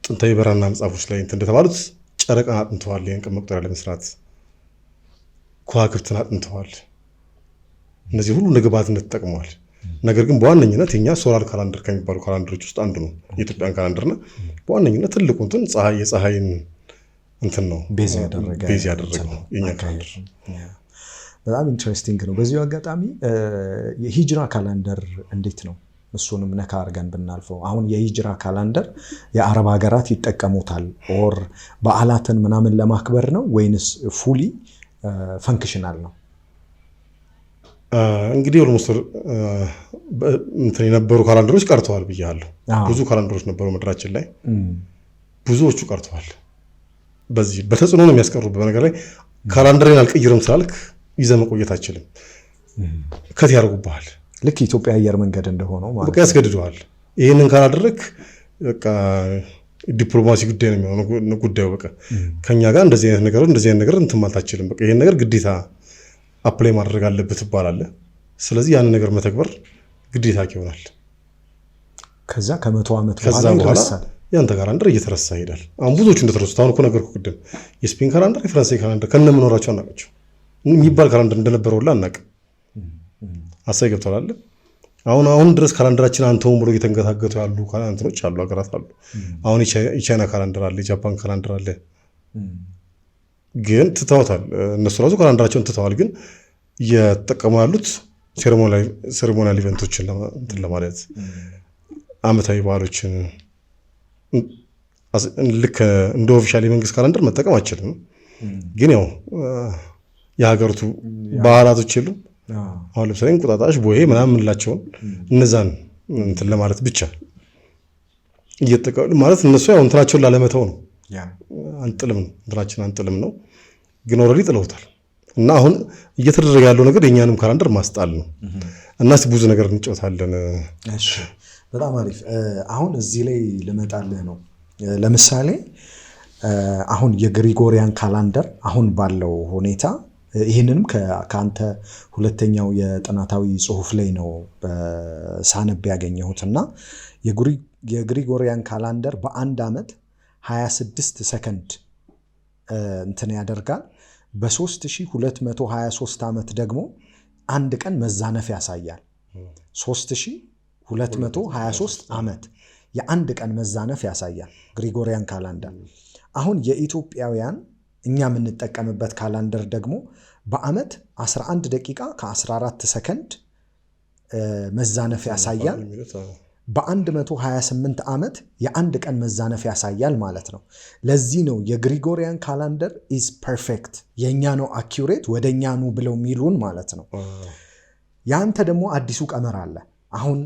ጥንታዊ ብራና መጽሐፎች ላይ እንደተባሉት ጨረቃን አጥንተዋል። ይህን ቀን መቁጠሪያ ለመስራት ከዋክብትን አጥንተዋል። እነዚህ ሁሉ ለግብዓትነት ተጠቅመዋል። ነገር ግን በዋነኝነት የኛ ሶላር ካላንደር ከሚባሉ ካላንደሮች ውስጥ አንዱ ነው የኢትዮጵያን ካላንደርና በዋነኝነት ትልቁ እንትን የፀሐይን እንትን ነው ቤዝ ያደረገው የኛ ካላንደር። በጣም ኢንትረስቲንግ ነው። በዚሁ አጋጣሚ የሂጅራ ካላንደር እንዴት ነው? እሱንም ነካ አድርገን ብናልፈው። አሁን የሂጅራ ካላንደር የአረብ ሀገራት ይጠቀሙታል ኦር በዓላትን ምናምን ለማክበር ነው ወይንስ ፉሊ ፈንክሽናል ነው? እንግዲህ ኦልሞስት እንትን የነበሩ ካላንደሮች ቀርተዋል ብያለሁ። ብዙ ካላንደሮች ነበሩ ምድራችን ላይ፣ ብዙዎቹ ቀርተዋል። በዚህ በተጽዕኖ ነው የሚያስቀሩት። በነገር ላይ ካላንደሬን አልቀይርም ስላልክ ይዘህ መቆየት አትችልም። ከት ያደርጉብሃል። ልክ ኢትዮጵያ አየር መንገድ እንደሆነው ማለት በቃ ያስገድደዋል። ይህንን ካላደረግ በቃ ዲፕሎማሲ ጉዳይ ነው የሚሆነው ጉዳዩ። በቃ ከኛ ጋር እንደዚህ አይነት ነገር እንትን ማለት አትችልም። በቃ ይሄን ነገር ግዴታ አፕላይ ማድረግ አለበት ትባላለህ። ስለዚህ ያንን ነገር መተግበር ግዴታ ይሆናል። ከዛ ከ100 ዓመት በኋላ ይደርሳል። ያንተ ካላንደር እየተረሳ ይሄዳል። አሁን ብዙዎቹ እንደተረሱት አሁን እኮ ነገርኩህ ቅድም የስፔን ካላንደር፣ የፈረንሳይ ካላንደር ከነመኖራቸው አናውቃቸው። የሚባል ካላንደር እንደነበረው ሁላ አናውቅም። አሳይ ገብቷል። አሁን ድረስ ካላንደራችን አንተውን ብሎ እየተንገታገቱ ያሉ ካላንደሮች አሉ፣ ሀገራት አሉ። አሁን የቻይና ካላንደር አለ፣ የጃፓን ካላንደር አለ። ግን ትተውታል። እነሱ ራሱ ካላንደራቸውን ትተዋል። ግን እየተጠቀሙ ያሉት ሴሬሞኒያል ኢቨንቶችን ለማለት አመታዊ በዓሎችን ልክ እንደ ኦፊሻል የመንግስት ካላንደር መጠቀም አይችልም። ግን ያው የሀገሪቱ ባህላቶች የሉም። አሁን ለምሳሌ እንቁጣጣሽ፣ ቦሄ ምናምን የምንላቸውን እነዛን እንትን ለማለት ብቻ እየተጠቀሙ ማለት እነሱ ያው እንትናቸውን ላለመተው ነው። አንጥልም ነው እንትናችን አንጥልም ነው፣ ግን ኦልሬዲ ጥለውታል። እና አሁን እየተደረገ ያለው ነገር የኛንም ካላንደር ማስጣል ነው። እና ብዙ ነገር እንጫወታለን። እሺ በጣም አሪፍ። አሁን እዚህ ላይ ልመጣልህ ነው። ለምሳሌ አሁን የግሪጎሪያን ካላንደር አሁን ባለው ሁኔታ ይህንንም ከአንተ ሁለተኛው የጥናታዊ ጽሁፍ ላይ ነው ሳነብ ያገኘሁት እና የግሪጎሪያን ካላንደር በአንድ ዓመት 26 ሰከንድ እንትን ያደርጋል። በ3223 ዓመት ደግሞ አንድ ቀን መዛነፍ ያሳያል። 3223 ዓመት የአንድ ቀን መዛነፍ ያሳያል ግሪጎሪያን ካላንደር። አሁን የኢትዮጵያውያን እኛ የምንጠቀምበት ካላንደር ደግሞ በአመት 11 ደቂቃ ከ14 ሰከንድ መዛነፍ ያሳያል። በ128 ዓመት የአንድ ቀን መዛነፍ ያሳያል ማለት ነው። ለዚህ ነው የግሪጎሪያን ካላንደር ኢዝ ፐርፌክት፣ የእኛ ነው አኪውሬት፣ ወደኛ ኑ ብለው የሚሉን ማለት ነው። ያንተ ደግሞ አዲሱ ቀመር አለ። አሁን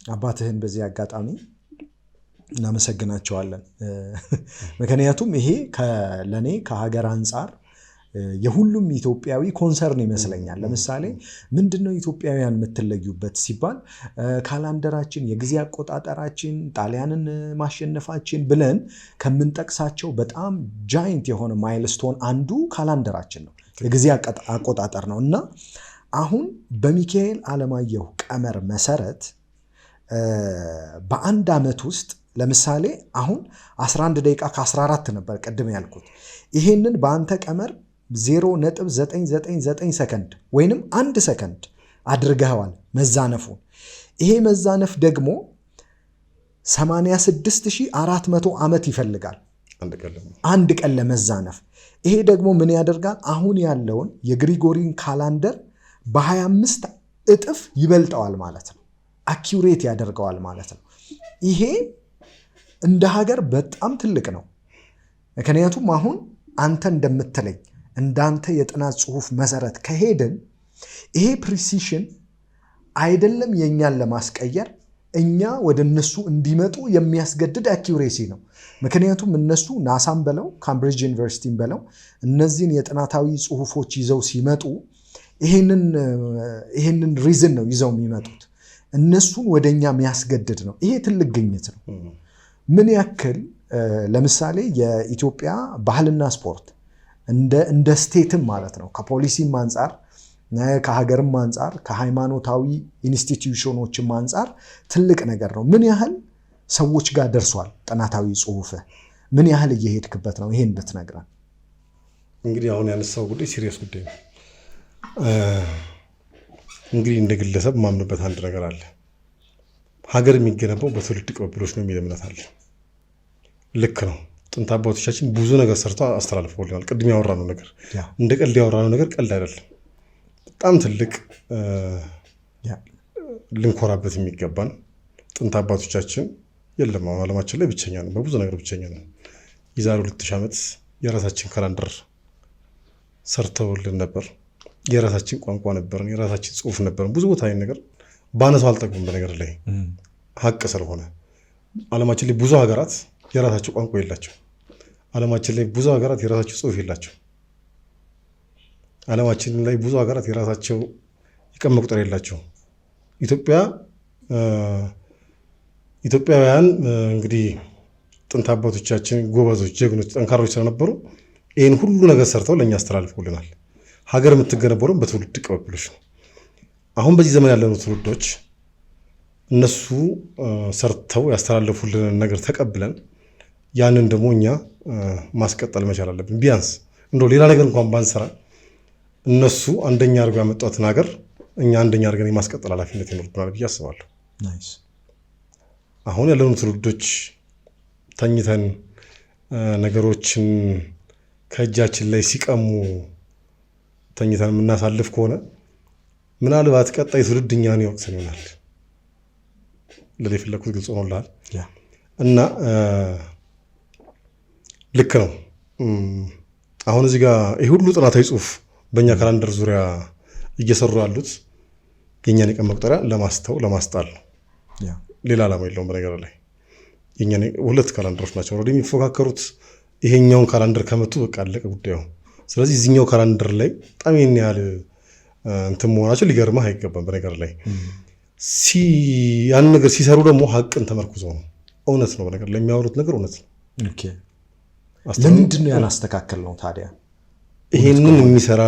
አባትህን በዚህ አጋጣሚ እናመሰግናቸዋለን። ምክንያቱም ይሄ ለእኔ ከሀገር አንጻር የሁሉም ኢትዮጵያዊ ኮንሰርን ይመስለኛል። ለምሳሌ ምንድነው ኢትዮጵያውያን የምትለዩበት ሲባል ካላንደራችን፣ የጊዜ አቆጣጠራችን፣ ጣሊያንን ማሸነፋችን ብለን ከምንጠቅሳቸው በጣም ጃይንት የሆነ ማይልስቶን አንዱ ካላንደራችን ነው፣ የጊዜ አቆጣጠር ነው። እና አሁን በሚካኤል አለማየሁ ቀመር መሰረት በአንድ ዓመት ውስጥ ለምሳሌ አሁን 11 ደቂቃ ከ14 ነበር ቅድም ያልኩት። ይሄንን በአንተ ቀመር 0.999 ሰከንድ ወይንም 1 ሰከንድ አድርገዋል መዛነፉን። ይሄ መዛነፍ ደግሞ 86400 ዓመት ይፈልጋል አንድ ቀን ለመዛነፍ። ይሄ ደግሞ ምን ያደርጋል? አሁን ያለውን የግሪጎሪን ካላንደር በ25 እጥፍ ይበልጠዋል ማለት ነው። አኪውሬት ያደርገዋል ማለት ነው። ይሄ እንደ ሀገር በጣም ትልቅ ነው። ምክንያቱም አሁን አንተ እንደምትለኝ እንዳንተ የጥናት ጽሁፍ መሰረት ከሄድን ይሄ ፕሪሲሽን አይደለም የኛን ለማስቀየር እኛ ወደ እነሱ እንዲመጡ የሚያስገድድ አኪውሬሲ ነው። ምክንያቱም እነሱ ናሳም በለው ካምብሪጅ ዩኒቨርሲቲም በለው እነዚህን የጥናታዊ ጽሁፎች ይዘው ሲመጡ ይሄንን ሪዝን ነው ይዘው የሚመጡት። እነሱን ወደኛ የሚያስገድድ ነው። ይሄ ትልቅ ግኝት ነው። ምን ያክል ለምሳሌ የኢትዮጵያ ባህልና ስፖርት እንደ ስቴትም ማለት ነው ከፖሊሲም አንጻር ከሀገርም አንጻር ከሃይማኖታዊ ኢንስቲትዩሽኖችም አንጻር ትልቅ ነገር ነው። ምን ያህል ሰዎች ጋር ደርሷል ጥናታዊ ጽሁፍህ? ምን ያህል እየሄድክበት ነው? ይሄን ብትነግረን። እንግዲህ አሁን ያነሳው ጉዳይ ሲሪየስ ጉዳይ ነው። እንግዲህ እንደ ግለሰብ ማምንበት አንድ ነገር አለ። ሀገር የሚገነባው በትውልድ ቅብብሎች ነው የሚል እምነት አለ። ልክ ነው። ጥንት አባቶቻችን ብዙ ነገር ሰርተው አስተላልፈውልናል። ቅድም ያወራነው ነገር እንደ ቀልድ ያወራነው ነገር ቀልድ አይደለም። በጣም ትልቅ ልንኮራበት የሚገባን ጥንት አባቶቻችን የለም ዓለማችን ላይ ብቸኛ ነው፣ በብዙ ነገር ብቸኛ ነው። የዛሬ 2000 ዓመት የራሳችን ካላንደር ሰርተውልን ነበር። የራሳችን ቋንቋ ነበርን፣ የራሳችን ጽሁፍ ነበርን። ብዙ ቦታ ይሄን ነገር ባነሳው አልጠግቡም። በነገር ላይ ሀቅ ስለሆነ ዓለማችን ላይ ብዙ ሀገራት የራሳቸው ቋንቋ የላቸው። ዓለማችን ላይ ብዙ ሀገራት የራሳቸው ጽሁፍ የላቸው። ዓለማችን ላይ ብዙ ሀገራት የራሳቸው የቀን መቁጠር የላቸው። ኢትዮጵያውያን እንግዲህ ጥንት አባቶቻችን ጎበዞች፣ ጀግኖች፣ ጠንካሮች ስለነበሩ ይህን ሁሉ ነገር ሰርተው ለእኛ አስተላልፈውልናል። ሀገር የምትገነባው በትውልድ ቅብብሎች ነው። አሁን በዚህ ዘመን ያለነው ትውልዶች እነሱ ሰርተው ያስተላለፉልን ነገር ተቀብለን ያንን ደግሞ እኛ ማስቀጠል መቻል አለብን። ቢያንስ እንደው ሌላ ነገር እንኳን ባንሰራ እነሱ አንደኛ አድርገው ያመጣትን ሀገር እኛ አንደኛ አድርገን የማስቀጠል ኃላፊነት ይኖርብናል ብዬ አስባለሁ። አሁን ያለነው ትውልዶች ተኝተን ነገሮችን ከእጃችን ላይ ሲቀሙ ተኝተን የምናሳልፍ ከሆነ ምናልባት ቀጣይ ትውልድ እኛን ይወቅሰን ይሆናል። ለሌ የፈለኩት ግልጽ ሆኖልሃል እና ልክ ነው። አሁን እዚህ ጋር ይህ ሁሉ ጥናታዊ ጽሁፍ በእኛ ካላንደር ዙሪያ እየሰሩ ያሉት የእኛን የቀን መቁጠሪያ ለማስጣል ነው። ሌላ ዓላማ የለውም። በነገር ላይ የኛ ሁለት ካላንደሮች ናቸው ኦልሬዲ የሚፎካከሩት። ይሄኛውን ካላንደር ከመቱ በቃ አለቀ ጉዳዩ። ስለዚህ እዚህኛው ካላንደር ላይ በጣም ይሄን ያህል እንትን መሆናቸው ሊገርምህ አይገባም። በነገር ላይ ያን ነገር ሲሰሩ ደግሞ ሀቅን ተመርኩዘው ነው። እውነት ነው። በነገር ላይ የሚያወሩት ነገር እውነት ነው። ለምንድን ነው ያላስተካከል ነው ታዲያ? ይሄንን የሚሰራ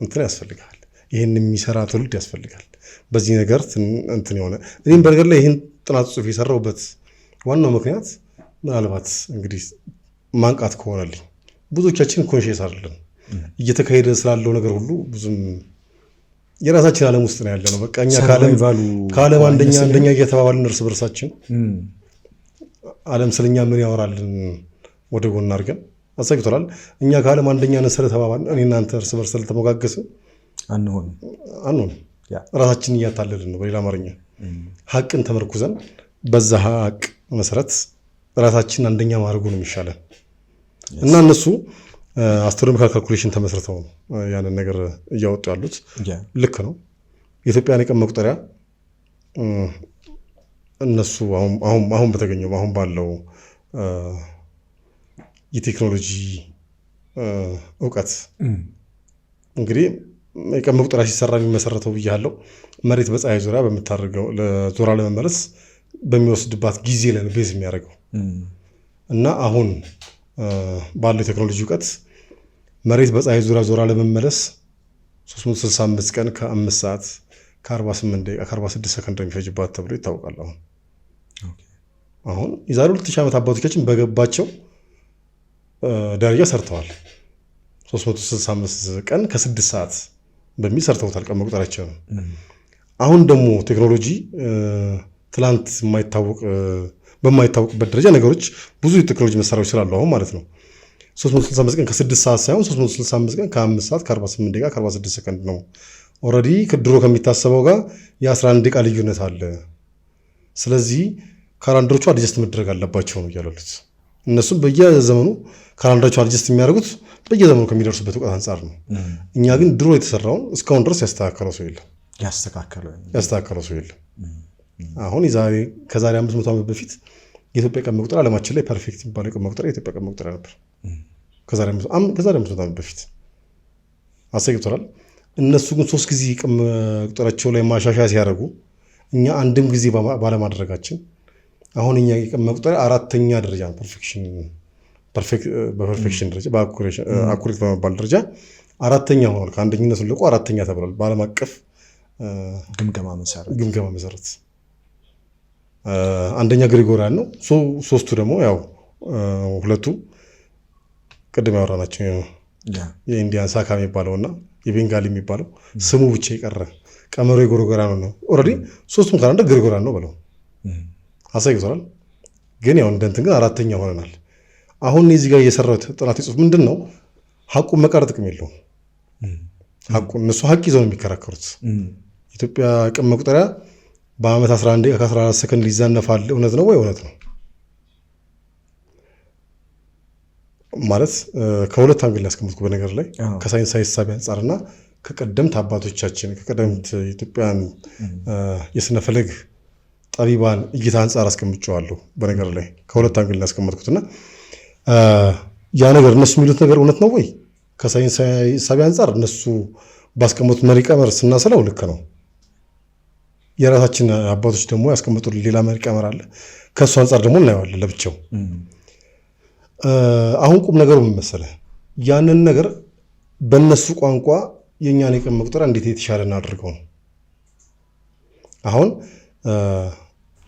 እንትን ያስፈልጋል። ይሄን የሚሰራ ትውልድ ያስፈልጋል። በዚህ ነገር እንትን የሆነ እኔም በነገር ላይ ይሄን ጥናት ጽሑፍ የሰራሁበት ዋናው ምክንያት ምናልባት እንግዲህ ማንቃት ከሆነልኝ ብዙዎቻችን ኮንሽስ አይደለም እየተካሄደ ስላለው ነገር ሁሉ ብዙም የራሳችን ዓለም ውስጥ ነው ያለ ነው። በቃ እኛ ከዓለም አንደኛ እየተባባልን እርስ በርሳችን ዓለም ስለኛ ምን ያወራልን ወደ ጎን አድርገን አሳግቶላል። እኛ ከዓለም አንደኛ ነን ስለተባባልን እኔ እናንተ እርስ በርስ ስለተሞጋገስን አንሆን ራሳችን እያታለልን ነው። በሌላ አማርኛ ሀቅን ተመርኩዘን በዛ ሀቅ መሰረት ራሳችን አንደኛ ማድረጉ ነው የሚሻለን እና እነሱ አስትሮኖሚካል ካልኩሌሽን ተመስርተው ነው ያንን ነገር እያወጡ ያሉት። ልክ ነው። የኢትዮጵያን የቀን መቁጠሪያ እነሱ አሁን በተገኘው አሁን ባለው የቴክኖሎጂ እውቀት እንግዲህ የቀን መቁጠሪያ ሲሰራ የሚመሰረተው ብያለሁ መሬት በፀሐይ ዙሪያ በምታደርገው ዞራ ለመመለስ በሚወስድባት ጊዜ ላይ ነው ቤዝ የሚያደርገው እና አሁን ባለው የቴክኖሎጂ እውቀት መሬት በፀሐይ ዙሪያ ዞራ ለመመለስ 365 ቀን ከ5 ሰዓት ከ48 ደቂቃ ከ46 ሰከንድ የሚፈጅባት ተብሎ ይታወቃል። አሁን የዛሬ 2000 ዓመት አባቶቻችን በገባቸው ደረጃ ሰርተዋል። 365 ቀን ከ6 ሰዓት በሚል ሰርተውታል ቀን መቁጠሪያቸው። አሁን ደግሞ ቴክኖሎጂ ትላንት በማይታወቅበት ደረጃ ነገሮች ብዙ የቴክኖሎጂ መሳሪያዎች ስላሉ አሁን ማለት ነው 365 ቀን ከ6 ሰዓት ሳይሆን 365 ቀን ከ5 ሰዓት ከ48 ደቂቃ ከ46 ሰከንድ ነው። ኦልሬዲ ድሮ ከሚታሰበው ጋር የ11 ደቂቃ ልዩነት አለ። ስለዚህ ካላንደሮቹ አድጀስት መደረግ አለባቸው ነው እያሉት። እነሱም በየዘመኑ ካላንደሮቹ አድጀስት የሚያደርጉት በየዘመኑ ከሚደርሱበት እውቀት አንጻር ነው። እኛ ግን ድሮ የተሰራውን እስካሁን ድረስ ያስተካከለው ሰው የለም። አሁን ከዛሬ 500 ዓመት በፊት የኢትዮጵያ ቀን መቁጠሪያ ዓለማችን ላይ ፐርፌክት የሚባለው ቀን መቁጠሪያ የኢትዮጵያ ቀን መቁጠሪያ ነበር። ከዛሬ 500 ዓመት በፊት አሰግቶታል። እነሱ ግን 3 ጊዜ ቀን መቁጠሪያቸው ላይ ማሻሻያ ሲያደርጉ እኛ አንድም ጊዜ ባለማድረጋችን አሁን እኛ የቀን መቁጠሪያ 4ኛ ደረጃ ነው። በፐርፌክሽን ደረጃ በአኩሬት በመባል ደረጃ 4ኛ ሆኗል። ከአንደኝነቱ ልቆ 4ኛ ተብሏል በዓለም አቀፍ ግምገማ መሰረት። አንደኛ ግሪጎሪያን ነው። ሶስቱ ደግሞ ያው ሁለቱ ቅድም ያወራናቸው የኢንዲያን ሳካ የሚባለውና የቤንጋሊ የሚባለው ስሙ ብቻ የቀረ ቀመሩ የግሪጎሪያን ነው። ኦልሬዲ ሶስቱም ካላንደር ግሪጎሪያን ነው ብለው አሳይቶናል። ግን ያው እንደንትን ግን 4ኛ ሆነናል። አሁን እዚህ ጋር እየሰራሁት ጥናት ጽሑፍ ምንድን ነው ሀቁን መቃረ ጥቅም የለውም። እነሱ ሀቅ ይዘው ነው የሚከራከሩት። ኢትዮጵያ ቀን መቁጠሪያ በአመት 11 ደቂቃ ከ14 ሰከንድ ሊዛነፋል። እውነት ነው ወይ? እውነት ነው ማለት ከሁለት አንግል ያስቀምጥኩ በነገር ላይ ከሳይንሳዊ ሀሳብ አንጻርና ከቀደምት አባቶቻችን ከቀደምት ኢትዮጵያን የስነ ፈለግ ጠቢባን እይታ አንጻር አስቀምጨዋለሁ። በነገር ላይ ከሁለት አንግል ያስቀምጥኩትና ያ ነገር እነሱ የሚሉት ነገር እውነት ነው ወይ? ከሳይንሳዊ ሀሳብ አንጻር እነሱ ባስቀመጡት መሪ ቀመር ስናሰለው ልክ ነው። የራሳችን አባቶች ደግሞ ያስቀመጡልን ሌላ መሪ ቀመር አለ። ከእሱ አንጻር ደግሞ እናየዋለን ለብቻው። አሁን ቁም ነገሩ ምን መሰለህ? ያንን ነገር በእነሱ ቋንቋ የእኛን የቀን መቁጠሪያ እንዴት የተሻለ እናድርገው ነው። አሁን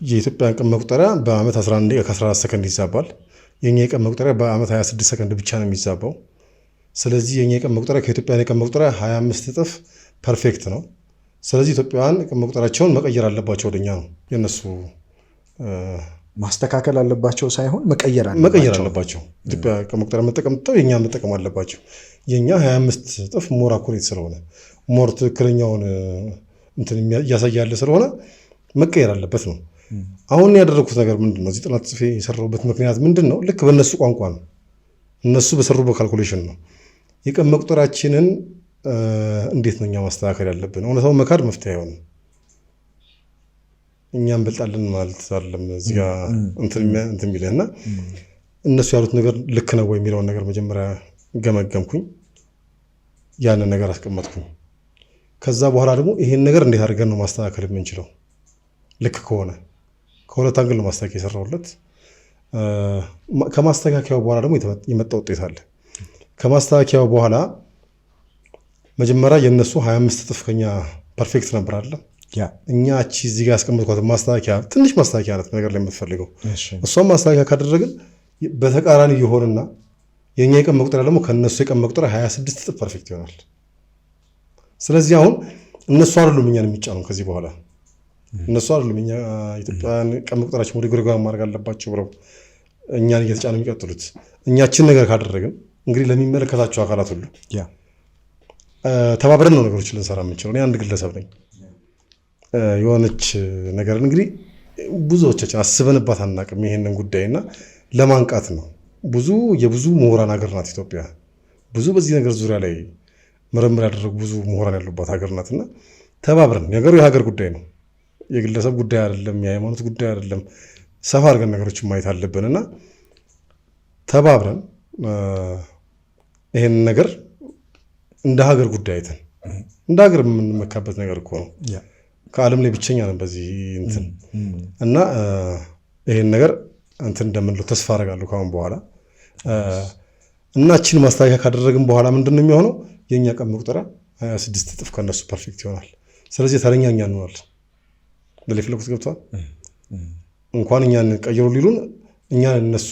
የኢትዮጵያን ቀን መቁጠሪያ በአመት 11 ደቂቃ ከ14 ሰከንድ ይዛባል። የእኛ የቀን መቁጠሪያ በአመት 26 ሰከንድ ብቻ ነው የሚዛባው። ስለዚህ የእኛ የቀን መቁጠሪያ ከኢትዮጵያን የቀን መቁጠሪያ 25 እጥፍ ፐርፌክት ነው። ስለዚህ ኢትዮጵያውያን ቀን መቁጠሪያቸውን መቀየር አለባቸው። ወደኛ ነው የነሱ ማስተካከል አለባቸው ሳይሆን መቀየር አለባቸው። ኢትዮጵያ ቀን መቁጠሪያ መጠቀም ተው የኛ መጠቀም አለባቸው። የኛ 25 እጥፍ ሞር አኩሬት ስለሆነ ሞር ትክክለኛውን እንትን እያሳያለ ስለሆነ መቀየር አለበት ነው። አሁን ያደረኩት ነገር ምንድን ነው? እዚህ ጥናት ጽፌ የሰራሁበት ምክንያት ምንድን ነው? ልክ በእነሱ ቋንቋ ነው። እነሱ በሰሩበት ካልኩሌሽን ነው። የቀን መቁጠሪያችንን እንዴት ነው እኛ ማስተካከል ያለብን? እውነታውን መካድ መፍትሄ አይሆንም። እኛም በልጣለን ማለት አይደለም እዚህ ጋር እንትን ቢለና እነሱ ያሉት ነገር ልክ ነው ወይ የሚለውን ነገር መጀመሪያ ገመገምኩኝ። ያንን ነገር አስቀመጥኩኝ። ከዛ በኋላ ደግሞ ይሄን ነገር እንዴት አድርገን ነው ማስተካከል የምንችለው? ልክ ከሆነ ከሁለት አንግል ነው ማስተካከል የሰራሁለት። ከማስተካከያው በኋላ ደግሞ የመጣ ውጤት አለ። ከማስተካከያው በኋላ መጀመሪያ የነሱ 25 እጥፍ ከኛ ፐርፌክት ነበር አለ። እኛ እቺ እዚህ ጋር ያስቀመጥኳት ማስተካከያ ትንሽ ማስተካከያ ናት ነገር ላይ የምትፈልገው። እሷም ማስተካከያ ካደረግን በተቃራኒ ይሆንና የኛ የቀን መቁጠሪያ ደግሞ ከነሱ የቀን መቁጠሪያ 26 እጥፍ ፐርፌክት ይሆናል። ስለዚህ አሁን እነሱ አይደሉም እኛን የሚጫኑ ከዚህ በኋላ እነሱ አይደሉም እኛ ኢትዮጵያን ቀን መቁጠሪያችን ወደ ግሪጎሪያን ማድረግ አለባቸው ብለው እኛን እየተጫኑ የሚቀጥሉት። እኛችን ነገር ካደረግን እንግዲህ ለሚመለከታቸው አካላት ሁሉ ተባብረን ነው ነገሮችን ልንሰራ የምንችለው። እኔ አንድ ግለሰብ ነኝ። የሆነች ነገር እንግዲህ ብዙዎቻችን አስበንባት አናውቅም ይሄንን ጉዳይና ለማንቃት ነው። የብዙ ምሁራን ሀገር ናት ኢትዮጵያ። ብዙ በዚህ ነገር ዙሪያ ላይ ምርምር ያደረጉ ብዙ ምሁራን ያሉባት ሀገር ናትና ተባብረን ነገሩ የሀገር ጉዳይ ነው፣ የግለሰብ ጉዳይ አይደለም፣ የሃይማኖት ጉዳይ አይደለም። ሰፋ አድርገን ነገሮችን ማየት አለብንና ተባብረን ይሄን ነገር እንደ ሀገር ጉዳይ አይተን እንደ ሀገር የምንመካበት ነገር እኮ ነው። ከዓለም ላይ ብቸኛ ነን በዚህ እንትን እና ይሄን ነገር እንትን እንደምንለው ተስፋ አደርጋለሁ ካሁን በኋላ እናችን ማስተካከያ ካደረግን በኋላ ምንድነው የሚሆነው? የኛ ቀን መቁጠሪያ 26 እጥፍ ከነሱ ፐርፌክት ይሆናል። ስለዚህ ተረኛ እኛ እንሆናለን። ለፍለኩት ገብቷል። እንኳን እኛን ቀይሩ ሊሉን እኛን እነሱ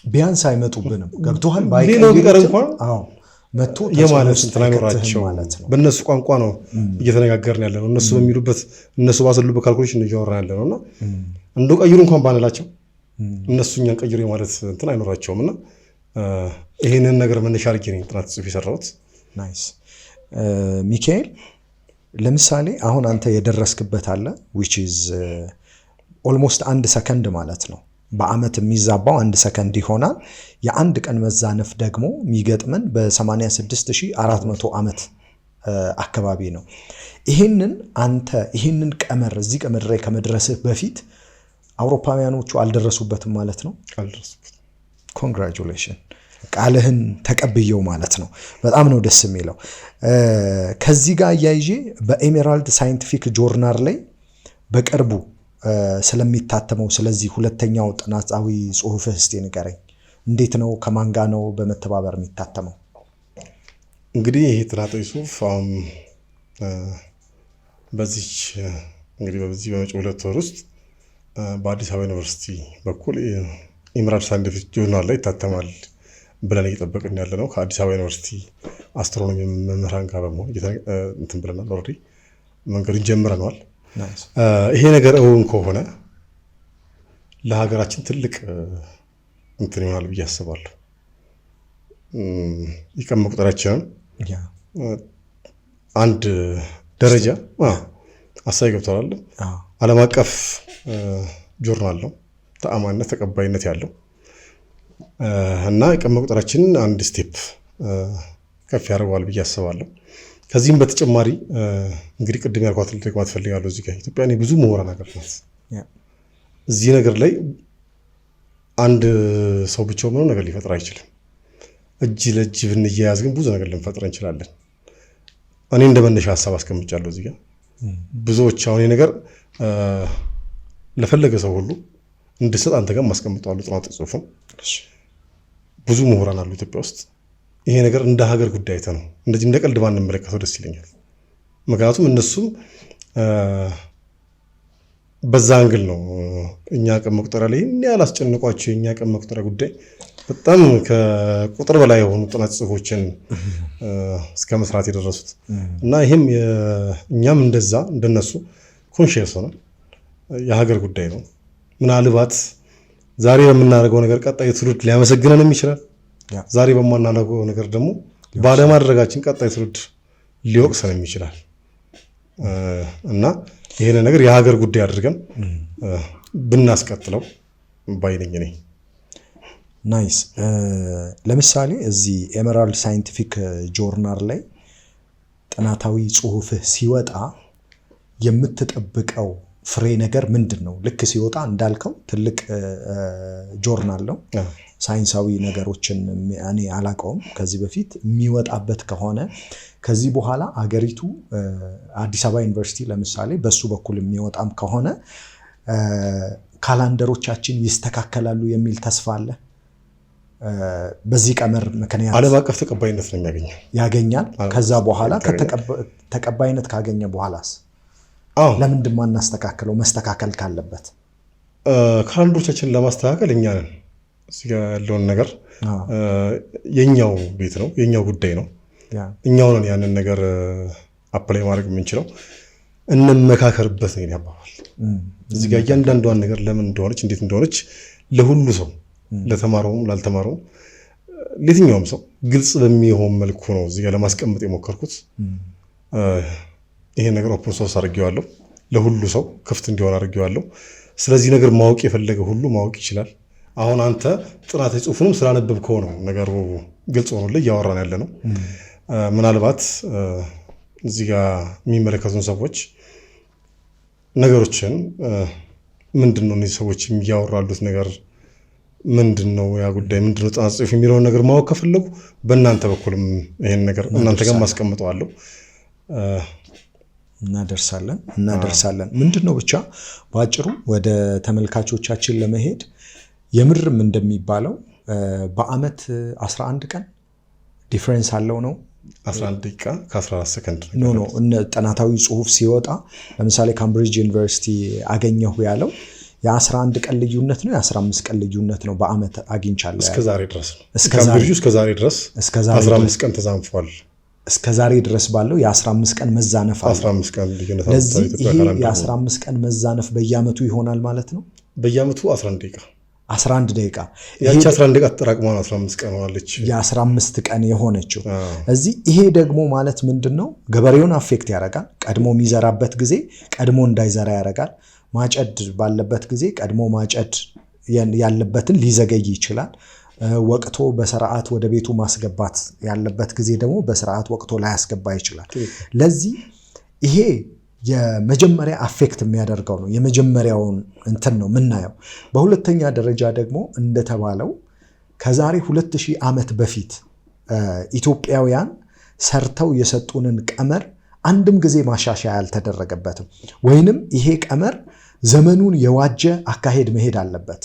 ቢያንስ አይመጡብንም። ገብቶሃል? ሌላው ቢቀር እንኳን መጥቶ የማለት እንትን አይኖራቸው። በእነሱ ቋንቋ ነው እየተነጋገርን ያለ ነው። እነሱ በሚሉበት እነሱ ባሰሉበት ካልኩሌሽን እያወራን ያለ ነውና እንደው ቀይሩ እንኳን ባንላቸው እነሱ እኛን ቀይሩ የማለት እንትን አይኖራቸውምና ይሄንን ነገር መነሻ አድርጌ ነው ጥናት ጽሑፍ የሰራሁት። ናይስ ሚካኤል፣ ለምሳሌ አሁን አንተ የደረስክበት አለ which is ኦልሞስት 1 ሰከንድ ማለት ነው። በአመት የሚዛባው 1 ሰከንድ ይሆናል። የአንድ ቀን መዛነፍ ደግሞ የሚገጥመን በ86400 ዓመት አካባቢ ነው። ይህንን ቀመር እዚህ ቀመር ላይ ከመድረስህ በፊት አውሮፓውያኖቹ አልደረሱበትም ማለት ነው። አልደረሱበትም። ኮንግራቹሌሽን፣ ቃልህን ተቀብየው ማለት ነው። በጣም ነው ደስ የሚለው። ከዚህ ጋር እያይዤ በኤሜራልድ ሳይንቲፊክ ጆርናል ላይ በቅርቡ ስለሚታተመው ስለዚህ ሁለተኛው ጥናታዊ ጽሑፍህ እስቲ ንገረኝ። እንዴት ነው? ከማን ጋር ነው በመተባበር የሚታተመው? እንግዲህ ይሄ ጥናታዊ ጽሑፍ በዚህ በመጪው 2 ወር ውስጥ በአዲስ አበባ ዩኒቨርሲቲ በኩል ኤሜራልድ ሳይንቲፊክ ጆርናል ላይ ይታተማል ብለን እየጠበቅን ያለ ነው። ከአዲስ አበባ ዩኒቨርሲቲ አስትሮኖሚ መምህራን ጋር በመሆን እንትን ብለናል። ኦልሬዲ መንገዱን ጀምረናል። ይሄ ነገር እውን ከሆነ ለሀገራችን ትልቅ እንትን ይሆናል ብዬ አስባለሁ። የቀን መቁጠሪያችንን አንድ ደረጃ አሳይ ገብቷል። ዓለም አቀፍ ጆርናል ነው፣ ተአማኒነት ተቀባይነት ያለው እና የቀን መቁጠሪያችንን አንድ ስቴፕ ከፍ ያደርገዋል ብዬ አስባለሁ። ከዚህም በተጨማሪ እንግዲህ ቅድም ያልኳትን ልደግማት እፈልጋለሁ። እዚህ ጋር ኢትዮጵያ ብዙ ምሁራን ሀገር ናት። እዚህ ነገር ላይ አንድ ሰው ብቻውን ምንም ነገር ሊፈጥር አይችልም። እጅ ለእጅ ብንያያዝ ግን ብዙ ነገር ልንፈጥር እንችላለን። እኔ እንደ መነሻ ሀሳብ አስቀምጫለሁ እዚህ ጋር ብዙዎች አሁን ነገር ለፈለገ ሰው ሁሉ እንድሰጥ አንተ ጋር ማስቀምጠዋለሁ። ጥናት ጽሑፍም ብዙ ምሁራን አሉ ኢትዮጵያ ውስጥ። ይሄ ነገር እንደ ሀገር ጉዳይ ነው እንደዚህ እንደ ቀልድ ባንመለከተው ደስ ይለኛል። ምክንያቱም እነሱም በዛ አንግል ነው እኛ ቀን መቁጠሪያ ላይ ያህል አስጨንቋቸው የእኛ ቀን መቁጠሪያ ጉዳይ በጣም ከቁጥር በላይ የሆኑ ጥናት ጽሑፎችን እስከ መስራት የደረሱት እና ይሄም እኛም እንደዛ እንደነሱ ኮንሺየስ ሆነ የሀገር ጉዳይ ነው። ምናልባት ዛሬ በምናደርገው ነገር ቀጣይ ትውልድ ሊያመሰግነንም ይችላል። ዛሬ በማናደርገው ነገር ደግሞ ባለማድረጋችን ቀጣይ ትውልድ ሊወቅሰንም ይችላል እና ይሄን ነገር የሀገር ጉዳይ አድርገን ብናስቀጥለው ባይነኝ ነኝ። ናይስ። ለምሳሌ እዚህ ኤሜራልድ ሳይንቲፊክ ጆርናል ላይ ጥናታዊ ጽሑፍህ ሲወጣ የምትጠብቀው ፍሬ ነገር ምንድን ነው? ልክ ሲወጣ እንዳልከው ትልቅ ጆርናል ነው። ሳይንሳዊ ነገሮችን እኔ አላውቀውም ከዚህ በፊት የሚወጣበት ከሆነ ከዚህ በኋላ አገሪቱ አዲስ አበባ ዩኒቨርሲቲ ለምሳሌ በሱ በኩል የሚወጣም ከሆነ ካላንደሮቻችን ይስተካከላሉ የሚል ተስፋ አለ። በዚህ ቀመር ምክንያት ዓለም አቀፍ ተቀባይነት ነው ያገኛል። ከዛ በኋላ ተቀባይነት ካገኘ በኋላስ ለምንድን ነው እናስተካክለው? መስተካከል ካለበት ካላንደሮቻችንን ለማስተካከል እኛ ነን እዚህ ጋር ያለውን ነገር የኛው ቤት ነው፣ የኛው ጉዳይ ነው። እኛው ነን ያንን ነገር አፕላይ ማድረግ የምንችለው። እንመካከርበት ነው ያባባል። እዚህ ጋር እያንዳንዷን ነገር ለምን እንደሆነች እንዴት እንደሆነች ለሁሉ ሰው ለተማረውም ላልተማረውም ለየትኛውም ሰው ግልጽ በሚሆን መልኩ ነው እዚህ ጋር ለማስቀመጥ የሞከርኩት። ይሄን ነገር ኦፕን ሶርስ አድርጌዋለሁ፣ ለሁሉ ሰው ክፍት እንዲሆን አድርጌዋለሁ። ስለዚህ ነገር ማወቅ የፈለገ ሁሉ ማወቅ ይችላል። አሁን አንተ ጥናት ጽሑፉንም ስላነበብከው ነው ነገሩ ግልጽ ሆኖልህ እያወራን ያለ ነው። ምናልባት እዚህ ጋር የሚመለከቱን ሰዎች ነገሮችን ምንድነው እነዚህ ሰዎች የሚያወራሉት ነገር ምንድነው፣ ያ ጉዳይ ምንድነው ጥናት ጽሑፍ የሚለውን ነገር ማወቅ ከፈለጉ በእናንተ በኩልም ይሄን ነገር እናንተ ጋር ማስቀምጠዋለሁ፣ እናደርሳለን። ምንድነው ብቻ በአጭሩ ወደ ተመልካቾቻችን ለመሄድ የምርም እንደሚባለው በአመት 11 ቀን ዲፍረንስ አለው ነው 11 ደቂቃ ከ14 ሰከንድ ነው። ጥናታዊ ጽሑፍ ሲወጣ ለምሳሌ ካምብሪጅ ዩኒቨርሲቲ አገኘሁ ያለው የ11 ቀን ልዩነት ነው፣ የ15 ቀን ልዩነት ነው በአመት አግኝቻለሁ። እስከዛሬ ድረስ ካምብሪጅ እስከዛሬ ድረስ 15 ቀን ተዛንፏል። እስከዛሬ ድረስ ባለው የ15 ቀን መዛነፍ አለ። 15 ቀን ልዩነት አለ። ለዚህ ይሄ የ15 ቀን መዛነፍ በየአመቱ ይሆናል ማለት ነው። በየአመቱ 11 ደቂቃ ያቺ 11 ደቂቃ ተጠራቅማ 15 ቀን ሆናለች፣ የ15 ቀን የሆነችው። እዚህ ይሄ ደግሞ ማለት ምንድነው ገበሬውን አፌክት ያደርጋል። ቀድሞ የሚዘራበት ጊዜ ቀድሞ እንዳይዘራ ያደርጋል። ማጨድ ባለበት ጊዜ ቀድሞ ማጨድ ያለበትን ሊዘገይ ይችላል። ወቅቶ በስርዓት ወደ ቤቱ ማስገባት ያለበት ጊዜ ደግሞ በስርዓት ወቅቶ ላይ ያስገባ ይችላል። ለዚህ ይሄ የመጀመሪያ አፌክት የሚያደርገው ነው። የመጀመሪያውን እንትን ነው የምናየው። በሁለተኛ ደረጃ ደግሞ እንደተባለው ከዛሬ 2000 ዓመት በፊት ኢትዮጵያውያን ሰርተው የሰጡንን ቀመር አንድም ጊዜ ማሻሻያ አልተደረገበትም። ወይንም ይሄ ቀመር ዘመኑን የዋጀ አካሄድ መሄድ አለበት።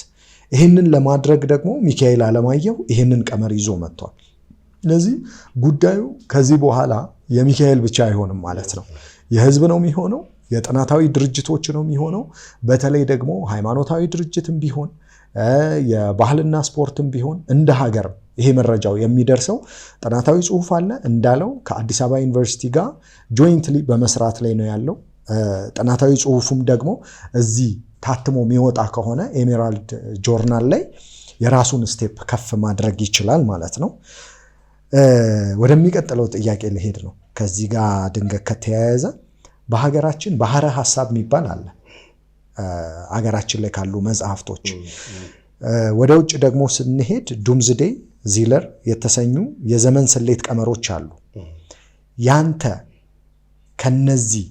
ይህንን ለማድረግ ደግሞ ሚካኤል አለማየሁ ይህንን ቀመር ይዞ መጥቷል። ስለዚህ ጉዳዩ ከዚህ በኋላ የሚካኤል ብቻ አይሆንም ማለት ነው። የህዝብ ነው የሚሆነው፣ የጥናታዊ ድርጅቶች ነው የሚሆነው። በተለይ ደግሞ ሃይማኖታዊ ድርጅትም ቢሆን የባህልና ስፖርትም ቢሆን እንደ ሀገር ይሄ መረጃው የሚደርሰው ጥናታዊ ጽሑፍ አለ እንዳለው ከአዲስ አበባ ዩኒቨርሲቲ ጋር ጆይንትሊ በመስራት ላይ ነው ያለው። ጥናታዊ ጽሑፉም ደግሞ እዚህ ታትሞ የሚወጣ ከሆነ ኤሜራልድ ጆርናል ላይ የራሱን ስቴፕ ከፍ ማድረግ ይችላል ማለት ነው። ወደሚቀጥለው ጥያቄ ልሄድ ነው። ከዚህ ጋር ድንገት ከተያያዘ በሀገራችን ባህረ ሐሳብ የሚባል አለ። ሀገራችን ላይ ካሉ መጽሐፍቶች ወደ ውጭ ደግሞ ስንሄድ ዱምዝዴ ዚለር የተሰኙ የዘመን ስሌት ቀመሮች አሉ። ያንተ ከነዚህ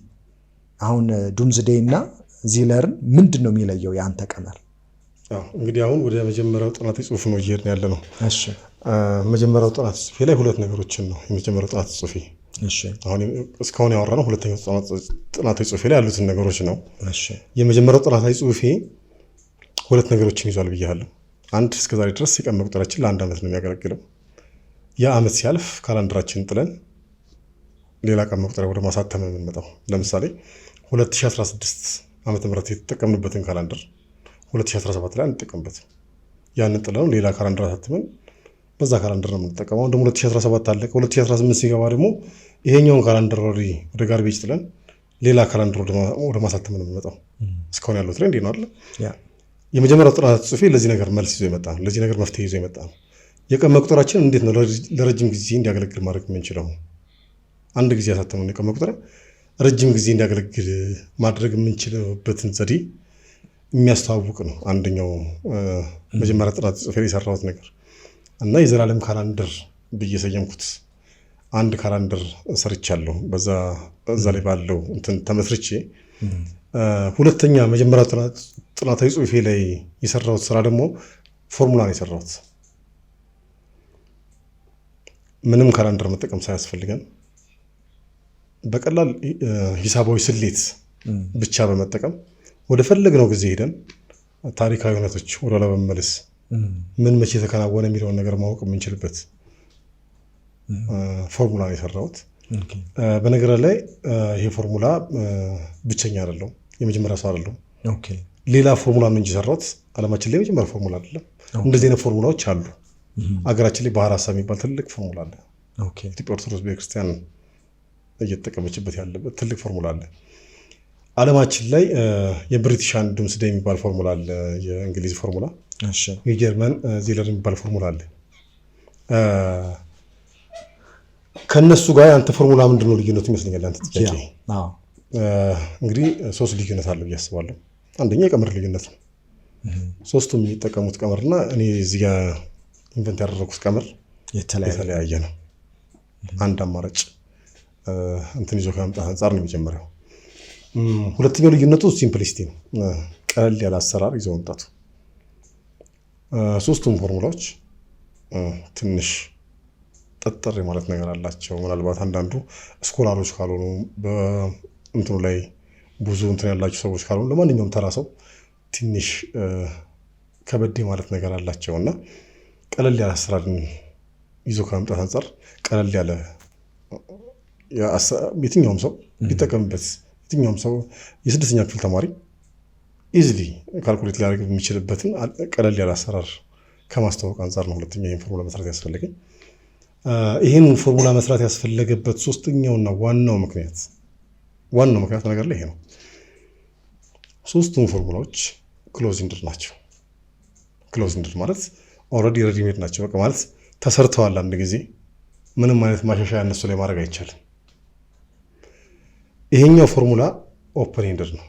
አሁን ዱምዝዴ እና ዚለርን ምንድን ነው የሚለየው ያንተ ቀመር? እንግዲህ አሁን ወደ መጀመሪያው ጥናት ጽሑፍ ነው እየሄድን ያለ ነው። እሺ መጀመሪያው ጥናት ጽሑፌ ላይ ሁለት ነገሮችን ነው የመጀመሪያው ጥናት ጽሑፌ። እሺ አሁን እስካሁን ያወራነው ሁለተኛው ጥናት ጽሑፌ ላይ ያሉትን ነገሮች ነው። እሺ የመጀመሪያው ጥናት ጽሑፌ ሁለት ነገሮችን ይዟል ብያለሁ። አንድ እስከዛሬ ድረስ የቀን መቁጠሪያችን ለአንድ ዓመት ነው የሚያገለግለው። ያ ዓመት ሲያልፍ ካላንደራችንን ጥለን ሌላ ቀን መቁጠሪያ ወደ ማሳተም የምንመጣው። ለምሳሌ 2016 ዓመተ ምህረት የተጠቀምንበትን ካላንደር 2017 ላይ አንጠቀምበት። ያንን ጥለን ሌላ ካላንደር አሳትመን በዛ ካላንደር ነው የምንጠቀመው። ደግሞ 2017 አለቀ። 2018 ሲገባ ደግሞ ይሄኛውን ካላንደር ወደ ጋርቤጅ ጥለን ሌላ ካላንደር ወደ ማሳተም ነው የምንመጣው። እስካሁን ያለው ትሬንድ ነው አይደል? የመጀመሪያው ጥናት ጽሑፌ ለዚህ ነገር መልስ ይዞ የመጣ ነው። ለዚህ ነገር መፍትሄ ይዞ የመጣ ነው። የቀን መቁጠሪያችን እንዴት ነው ለረጅም ጊዜ እንዲያገለግል ማድረግ የምንችለው? አንድ ጊዜ ያሳተመውን የቀን መቁጠሪያ ረጅም ጊዜ እንዲያገለግል ማድረግ የምንችልበትን ዘዴ የሚያስተዋውቅ ነው አንደኛው መጀመሪያ ጥናት ጽሑፌ ላይ የሰራሁት ነገር እና የዘላለም ካላንደር ብዬ ሰየምኩት። አንድ ካላንደር ሰርቻለሁ። በዛ ላይ ባለው እንትን ተመስርቼ ሁለተኛ መጀመሪያ ጥናታዊ ጽሑፌ ላይ የሰራሁት ስራ ደግሞ ፎርሙላ ነው የሰራሁት። ምንም ካላንደር መጠቀም ሳያስፈልገን በቀላል ሂሳባዊ ስሌት ብቻ በመጠቀም ወደ ፈለግነው ጊዜ ሄደን ታሪካዊ እውነቶች ወደኋላ በመመለስ ምን መቼ የተከናወነ የሚለውን ነገር ማወቅ የምንችልበት ፎርሙላ ነው የሰራሁት። በነገር ላይ ይሄ ፎርሙላ ብቸኛ አይደለም፣ የመጀመሪያ ሰው አይደለም። ሌላ ፎርሙላ ነው እንጂ የሰራሁት ዓለማችን ላይ የመጀመሪያ ፎርሙላ አይደለም። እንደዚህ አይነት ፎርሙላዎች አሉ። አገራችን ላይ ባህር ሀሳብ የሚባል ትልቅ ፎርሙላ አለ። ኢትዮጵያ ኦርቶዶክስ ቤተክርስቲያን እየተጠቀመችበት ያለበት ትልቅ ፎርሙላ አለ። ዓለማችን ላይ የብሪቲሽ ዱምስዴይ የሚባል ፎርሙላ አለ፣ የእንግሊዝ ፎርሙላ። የጀርመን ዜለር የሚባል ፎርሙላ አለ። ከነሱ ጋር ያንተ ፎርሙላ ምንድን ነው ልዩነቱ ይመስለኛል። አንተ ጥያቄ እንግዲህ 3 ልዩነት አለ ብዬ አስባለሁ። አንደኛ የቀመር ልዩነት ነው። ሶስቱም የሚጠቀሙት ቀመርና እኔ እዚህ ጋር ኢንቨንት ያደረኩት ቀመር የተለያየ ነው። አንድ አማራጭ እንትን ይዞ ከመምጣት አንጻር ነው የሚጀምረው። ሁለተኛው ልዩነቱ ሲምፕሊሲቲ ነው፣ ቀለል ያለ አሰራር ይዞ መምጣቱ። ሶስቱም ፎርሙላዎች ትንሽ ጠጠር ማለት ነገር አላቸው። ምናልባት አንዳንዱ ስኮላሮች ካልሆኑ በእንትኑ ላይ ብዙ እንትን ያላቸው ሰዎች ካልሆኑ ለማንኛውም ተራ ሰው ትንሽ ከበድ ማለት ነገር አላቸው እና ቀለል ያለ አሰራርን ይዞ ከመምጣት አንጻር ቀለል ያለ የትኛውም ሰው ሊጠቀምበት፣ የትኛውም ሰው የ6ኛ ክፍል ተማሪ ኢዝሊ ካልኩሌት ሊያደርግ የሚችልበትን ቀለል ያለ አሰራር ከማስተዋወቅ አንጻር ነው ሁለተኛ ይህን ፎርሙላ መስራት ያስፈለገኝ። ይህን ፎርሙላ መስራት ያስፈለገበት ሶስተኛውና ዋናው ምክንያት ነገር ላይ ይሄ ነው። ሶስቱም ፎርሙላዎች ክሎዝ ኢንድድ ናቸው። ክሎዝ ኢንድድ ማለት ኦልሬዲ ሬዲሜድ ናቸው። በቃ ማለት ተሰርተዋል። አንድ ጊዜ ምንም አይነት ማሻሻያ እነሱ ላይ ማድረግ አይቻልም። ይሄኛው ፎርሙላ ኦፕን ኢንድድ ነው።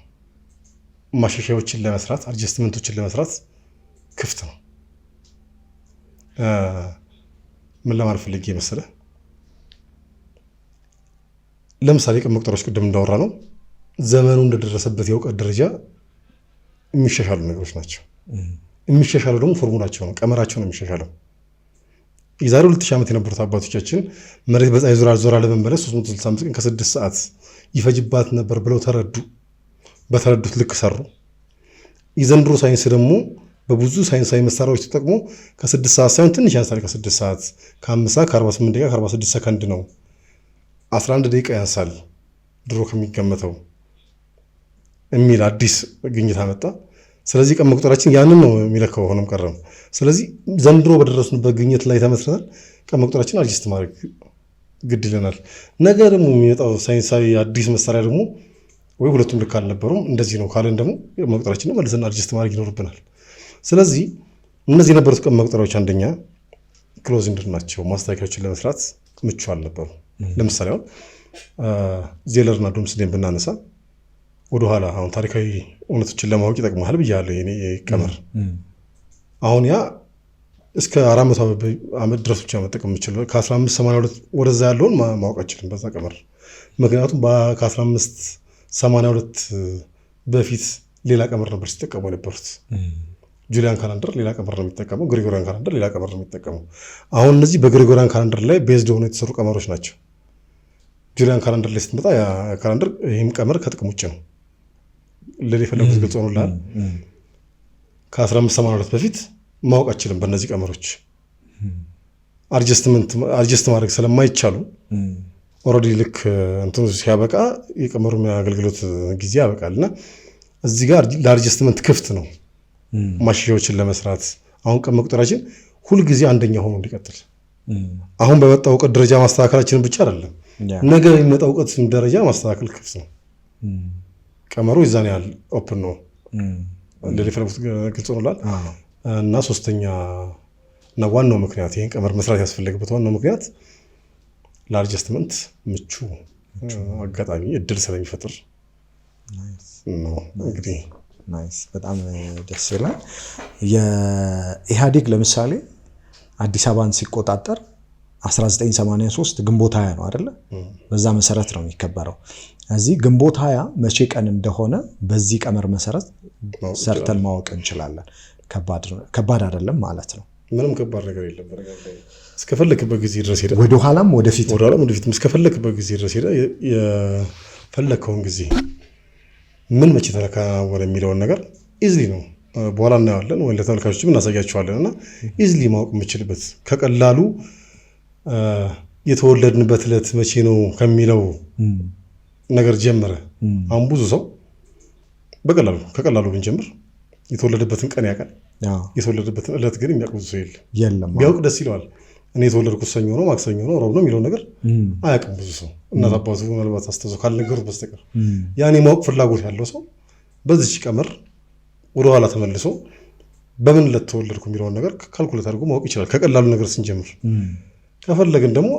ማሻሻያዎችን ለመስራት አድጀስትመንቶችን ለመስራት ክፍት ነው። ምን ለማለት ፈልጌ መሰለህ? ለምሳሌ ቀን መቁጠሪያዎች ቅድም እንዳወራ ነው ዘመኑ እንደደረሰበት የእውቀት ደረጃ የሚሻሻሉ ነገሮች ናቸው። የሚሻሻለው ደግሞ ፎርሙላቸው ነው፣ ቀመራቸው ነው የሚሻሻለው። የዛሬ 2000 ዓመት የነበሩት አባቶቻችን መሬት በፀሐይ ዞራ ለመመለስ 365 ቀን ከ6 ሰዓት ይፈጅባት ነበር ብለው ተረዱ። በተረዱት ልክ ሰሩ። የዘንድሮ ሳይንስ ደግሞ በብዙ ሳይንሳዊ መሳሪያዎች ተጠቅሞ ከ6 ሰዓት ሳይሆን ትንሽ ያንሳል። ከ6 ሰዓት ከ5 ሰዓት ከ48 ደቂቃ ከ46 ሰከንድ ነው። 11 ደቂቃ ያንሳል ድሮ ከሚገመተው የሚል አዲስ ግኝት አመጣ። ስለዚህ ቀን መቁጠሪያችን ያንን ነው የሚለካው ሆኖም ቀረም። ስለዚህ ዘንድሮ በደረስንበት ግኝት ላይ ተመስርተን ቀን መቁጠሪያችን አድጀስት ማድረግ ግድ ይለናል። ነገ ደግሞ የሚመጣው ሳይንሳዊ አዲስ መሳሪያ ደግሞ ወይ ሁለቱም ልክ አልነበሩም እንደዚህ ነው ካለን ደግሞ መቁጠሪያችንን መልሰን አድጀስት ማድረግ ይኖርብናል። ስለዚህ እነዚህ የነበሩት ቀን መቁጠሪያዎች አንደኛ ክሎዝ ኢንድድ ናቸው። ማስተካከያዎችን ለመስራት ምቹ አልነበሩ። ለምሳሌ አሁን ዜለርና ዱምስዴይን ብናነሳ ወደኋላ አሁን ታሪካዊ እውነቶችን ለማወቅ ይጠቅማል ብያለሁ። የኔ ቀመር አሁን ያ እስከ 400 ዓመት ድረስ ብቻ መጠቀም የምችለው ከ1582 ወደዛ ያለውን ማወቅ አልችልም በዛ ቀመር። ምክንያቱም ከ1582 በፊት ሌላ ቀመር ነበር ሲጠቀሙ የነበሩት። ጁሊያን ካላንደር ሌላ ቀመር ነው የሚጠቀመው፣ ግሪጎሪያን ካላንደር ሌላ ቀመር ነው የሚጠቀመው። አሁን እነዚህ በግሪጎሪያን ካላንደር ላይ ቤዝድ ሆነው የተሰሩ ቀመሮች ናቸው። ጁሊያን ካላንደር ላይ ስትመጣ ያ ካላንደር ይህም ቀመር ከጥቅም ውጭ ነው። ለሌ የፈለጉት ግልጽ ሆኖልሃል። ከ1582 በፊት ማወቅ አችልም በእነዚህ ቀመሮች አድጀስት ማድረግ ስለማይቻሉ ኦልሬዲ ልክ እንትኑ ሲያበቃ የቀመሩ አገልግሎት ጊዜ ያበቃል እና እዚህ ጋር ለአድጀስትመንት ክፍት ነው ማሻሻያዎችን ለመስራት። አሁን ቀን መቁጠሪያችን ሁልጊዜ አንደኛ ሆኖ እንዲቀጥል አሁን በመጣው እውቀት ደረጃ ማስተካከላችንን ብቻ አይደለም ነገ የሚመጣው እውቀት ደረጃ ማስተካከል ክፍት ነው። ቀመሩ ይዛን ያህል ኦፕን ነው። እንደሌ ፈለጉት ግልጽ ሆኖላል። እና ሶስተኛ እና ዋናው ምክንያት ይህን ቀመር መስራት ያስፈለገበት ዋናው ምክንያት ለአድጀስትመንት ምቹ አጋጣሚ እድል ስለሚፈጥር ነው። እንግዲህ በጣም ደስ ይላል። የኢህአዴግ ለምሳሌ አዲስ አበባን ሲቆጣጠር 1983 ግንቦት 20 ነው አይደለ? በዛ መሰረት ነው የሚከበረው። እዚህ ግንቦት 20 መቼ ቀን እንደሆነ በዚህ ቀመር መሰረት ሰርተን ማወቅ እንችላለን። ከባድ አይደለም ማለት ነው። ምንም ከባድ ነገር የለም። እስከፈለክበት ጊዜ ድረስ ሄደ ወደ ኋላም ወደፊትም እስከፈለክበት ጊዜ ድረስ ሄደ የፈለከውን ጊዜ ምን መቼ ተከናወነ የሚለውን ነገር ኢዝሊ ነው። በኋላ እናየዋለን ወይ ለተመልካቾችም እናሳያቸዋለን። እና ኢዝሊ ማወቅ የምችልበት ከቀላሉ የተወለድንበት ዕለት መቼ ነው ከሚለው ነገር ጀመረ። አሁን ብዙ ሰው ከቀላሉ ብንጀምር የተወለደበትን ቀን ያውቃል። የተወለደበትን ዕለት ግን የሚያውቅ ብዙ ሰው የለም። ቢያውቅ ደስ ይለዋል። እኔ የተወለድኩት ሰኞ ነው፣ ማክሰኞ ነው፣ ረቡዕ ነው የሚለውን ነገር አያውቅም ብዙ ሰው። እናት አባቱ ምናልባት አስተውሰው ካልነገሩት በስተቀር ያኔ ማወቅ ፍላጎት ያለው ሰው በዚች ቀመር ወደኋላ ተመልሶ በምን ዕለት ተወለድኩ የሚለውን ነገር ካልኩሌት አድርጎ ማወቅ ይችላል። ከቀላሉ ነገር ስንጀምር ከፈለግን ደግሞ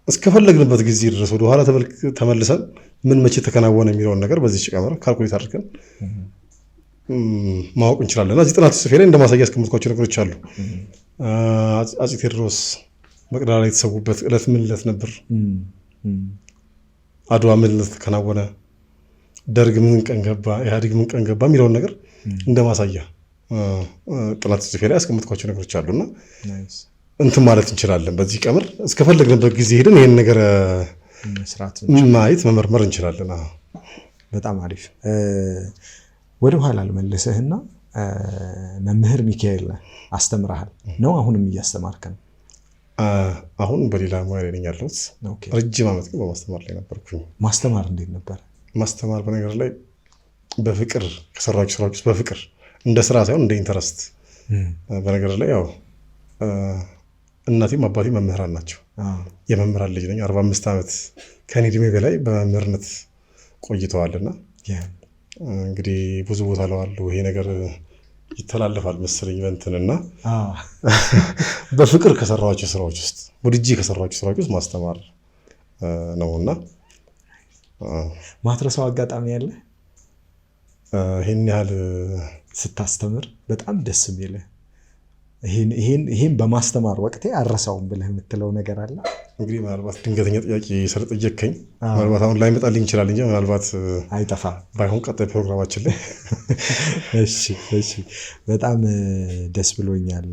እስከፈለግንበት ጊዜ ድረስ ወደኋላ ተመልሰን ምን መቼ ተከናወነ የሚለውን ነገር በዚች ቀመር ካልኩሌት አድርገን ማወቅ እንችላለን። እና እዚህ ጥናት ጽፌ ላይ እንደማሳያ ያስቀምጥኳቸው ነገሮች አሉ። አፄ ቴዎድሮስ መቅደላ ላይ የተሰዉበት ዕለት ምን ዕለት ነበር? አድዋ ምን ዕለት ተከናወነ? ደርግ ምን ቀን ገባ? ኢህአዴግ ምን ቀን ገባ? የሚለውን ነገር እንደማሳያ ጥናት ጽፌ ላይ ያስቀምጥኳቸው ነገሮች አሉና እንትን ማለት እንችላለን። በዚህ ቀመር እስከፈለግንበት ጊዜ ሄደን ይህን ነገር ማየት መመርመር እንችላለን። በጣም አሪፍ። ወደ ኋላ ልመልስህና መምህር ሚካኤል አስተምረሃል ነው? አሁንም እያስተማርክ ነው? አሁን በሌላ ሙያ ላይ ነኝ ያለሁት። ረጅም ዓመት ግን በማስተማር ላይ ነበርኩኝ። ማስተማር እንዴት ነበር? ማስተማር በነገር ላይ በፍቅር ከሰራችሁ ስራዎች ውስጥ በፍቅር እንደ ስራ ሳይሆን እንደ ኢንተረስት። በነገር ላይ ያው እናቴም አባቴም መምህራን ናቸው። የመምህራን ልጅ ነኝ። 45 ዓመት ከኔ እድሜ በላይ በመምህርነት ቆይተዋልና እንግዲህ ብዙ ቦታ ለዋለሁ ይሄ ነገር ይተላለፋል መሰለኝ በእንትንና በፍቅር ከሰራኋቸው ስራዎች ውስጥ ወድጄ ከሰራኋቸው ስራዎች ውስጥ ማስተማር ነውና ማትረሳው አጋጣሚ ያለ? ይሄን ያህል ስታስተምር በጣም ደስ የሚል ይሄን በማስተማር ወቅቴ አረሳውም ብለህ የምትለው ነገር አለ? እንግዲህ ምናልባት ድንገተኛ ጥያቄ ስለጠየቅከኝ ምናልባት አሁን ላይ መጣልኝ ይችላል እንጂ ምናልባት አይጠፋም። ባይሆን ቀጣይ ፕሮግራማችን ላይ እሺ በጣም ደስ ብሎኛል።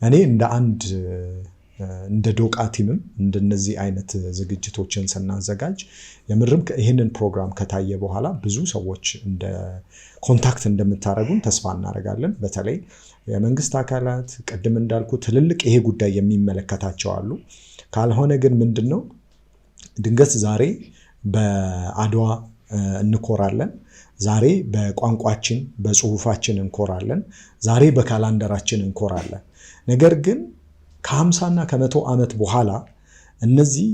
እኔ እንደ ዶቃ ቲምም እንደነዚህ አይነት ዝግጅቶችን ስናዘጋጅ የምርም ይህንን ፕሮግራም ከታየ በኋላ ብዙ ሰዎች እንደ ኮንታክት እንደምታደርጉን ተስፋ እናደርጋለን። በተለይ የመንግስት አካላት ቅድም እንዳልኩ ትልልቅ ይሄ ጉዳይ የሚመለከታቸው አሉ። ካልሆነ ግን ምንድነው ድንገት ዛሬ በአድዋ እንኮራለን፣ ዛሬ በቋንቋችን በጽሁፋችን እንኮራለን፣ ዛሬ በካላንደራችን እንኮራለን። ነገር ግን ከ50 እና ከ100 ዓመት በኋላ እነዚህ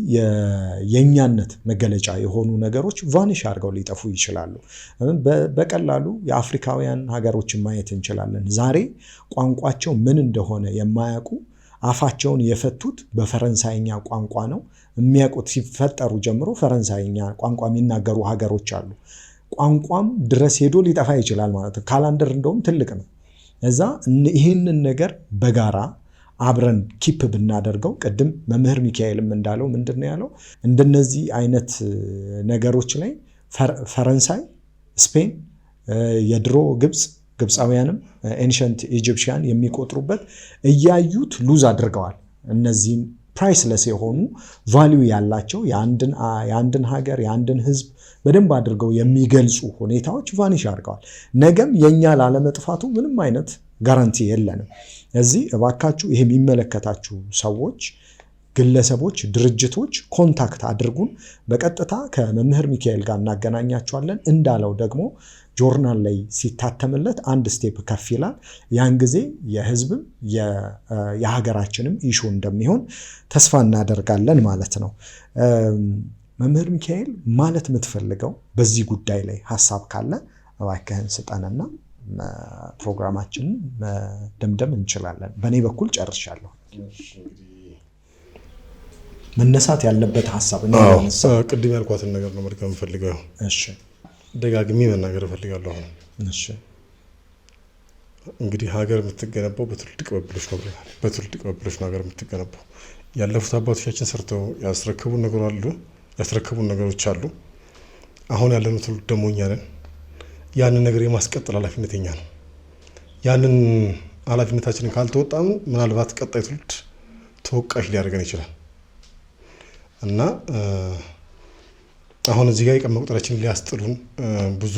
የኛነት መገለጫ የሆኑ ነገሮች ቫኒሽ አድርገው ሊጠፉ ይችላሉ። በቀላሉ የአፍሪካውያን ሀገሮችን ማየት እንችላለን። ዛሬ ቋንቋቸው ምን እንደሆነ የማያውቁ አፋቸውን የፈቱት በፈረንሳይኛ ቋንቋ ነው። የሚያውቁት ሲፈጠሩ ጀምሮ ፈረንሳይኛ ቋንቋ የሚናገሩ ሀገሮች አሉ። ቋንቋም ድረስ ሄዶ ሊጠፋ ይችላል ማለት ነው። ካላንደር እንደውም ትልቅ ነው። እዛ ይህንን ነገር በጋራ አብረን ኪፕ ብናደርገው ቅድም መምህር ሚካኤልም እንዳለው ምንድነው ያለው? እንደነዚህ አይነት ነገሮች ላይ ፈረንሳይ፣ ስፔን፣ የድሮ ግብፃውያንም ኤንሸንት ኢጂፕሽያን የሚቆጥሩበት እያዩት ሉዝ አድርገዋል። እነዚህም ፕራይስለስ የሆኑ ቫሊዩ ያላቸው የአንድን ሀገር የአንድን ሕዝብ በደንብ አድርገው የሚገልጹ ሁኔታዎች ቫኒሽ አድርገዋል። ነገም የኛ ላለመጥፋቱ ምንም አይነት ጋራንቲ የለንም። እዚህ እባካችሁ ይሄ የሚመለከታችሁ ሰዎች፣ ግለሰቦች፣ ድርጅቶች ኮንታክት አድርጉን። በቀጥታ ከመምህር ሚካኤል ጋር እናገናኛቸዋለን። እንዳለው ደግሞ ጆርናል ላይ ሲታተምለት አንድ ስቴፕ ከፍ ይላል። ያን ጊዜ የህዝብም የሀገራችንም ኢሹ እንደሚሆን ተስፋ እናደርጋለን ማለት ነው። መምህር ሚካኤል ማለት የምትፈልገው በዚህ ጉዳይ ላይ ሀሳብ ካለ እባክህን ስጠንና ፕሮግራማችንን መደምደም እንችላለን። በእኔ በኩል ጨርሻለሁ። መነሳት ያለበት ሀሳብ ቅድም ያልኳትን ነገር ነው መድገም የምፈልገው። ደጋግሜ መናገር እፈልጋለሁ። እንግዲህ ሀገር የምትገነባው በትውልድ ቅብብሎች ነው ብለናል። በትውልድ ቅብብሎች ነው ሀገር የምትገነባው። ያለፉት አባቶቻችን ሰርተው ያስረክቡን ነገር አሉ። ያስረከቡን ነገሮች አሉ። አሁን ያለነው ትውልድ ደግሞ እኛ ነን። ያንን ነገር የማስቀጠል ኃላፊነት የኛ ነው። ያንን ኃላፊነታችንን ካልተወጣን ምናልባት ቀጣይ ትውልድ ተወቃሽ ሊያደርገን ይችላል እና አሁን እዚህ ጋር የቀን መቁጠሪያችንን ሊያስጥሉን ብዙ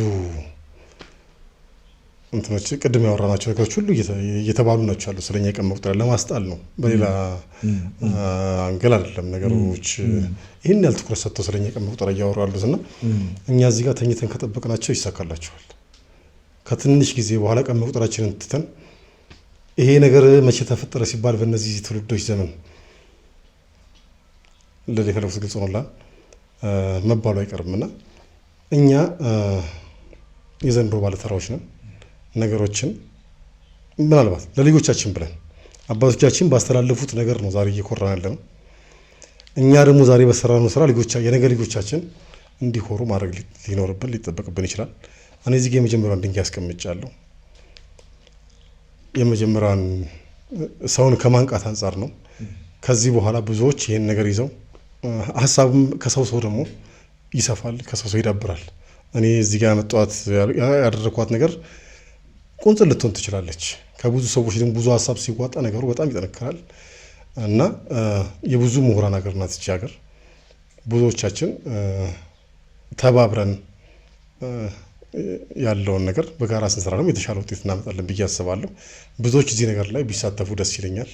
እንትኖች ቅድም ያወራናቸው ነገሮች ሁሉ እየተባሉ ናቸው ያሉ ስለኛ የቀን መቁጠሪያ ለማስጣል ነው። በሌላ አንገል አይደለም ነገሮች ይህን ያህል ትኩረት ሰጥተው ስለኛ የቀን መቁጠሪያ እያወሩ ያሉትና እኛ እዚህ ጋር ተኝተን ከጠበቅናቸው ይሳካላቸዋል። ከትንሽ ጊዜ በኋላ ቀን መቁጠሪያችንን ትተን ይሄ ነገር መቼ ተፈጠረ ሲባል በእነዚህ ትውልዶች ዘመን ለፈለጉት ግልጽ ሆኖላል መባሉ አይቀርምና እኛ የዘንድሮ ባለተራዎች ነን። ነገሮችን ምናልባት ለልጆቻችን ብለን አባቶቻችን ባስተላለፉት ነገር ነው ዛሬ እየኮራን ያለነው። እኛ ደግሞ ዛሬ በሰራነው ስራ የነገ ልጆቻችን እንዲኮሩ ማድረግ ሊጠበቅብን ይችላል። እኔ እዚህ ጋር የመጀመሪያውን ድንጋይ አስቀምጫለሁ። የመጀመሪያውን ሰውን ከማንቃት አንጻር ነው። ከዚህ በኋላ ብዙዎች ይህን ነገር ይዘው ሀሳብም ከሰው ደግሞ ይሰፋል፣ ከሰው ይዳብራል። እኔ እዚህ ጋር ያመጣኋት ያደረኳት ነገር ቁንጽል ልትሆን ትችላለች። ከብዙ ሰዎች ደግሞ ብዙ ሀሳብ ሲዋጣ ነገሩ በጣም ይጠነክራል እና የብዙ ምሁራን ሀገር ናት ይህች ሀገር። ብዙዎቻችን ተባብረን ያለውን ነገር በጋራ ስንሰራ ደግሞ የተሻለ ውጤት እናመጣለን ብዬ አስባለሁ። ብዙዎች እዚህ ነገር ላይ ቢሳተፉ ደስ ይለኛል።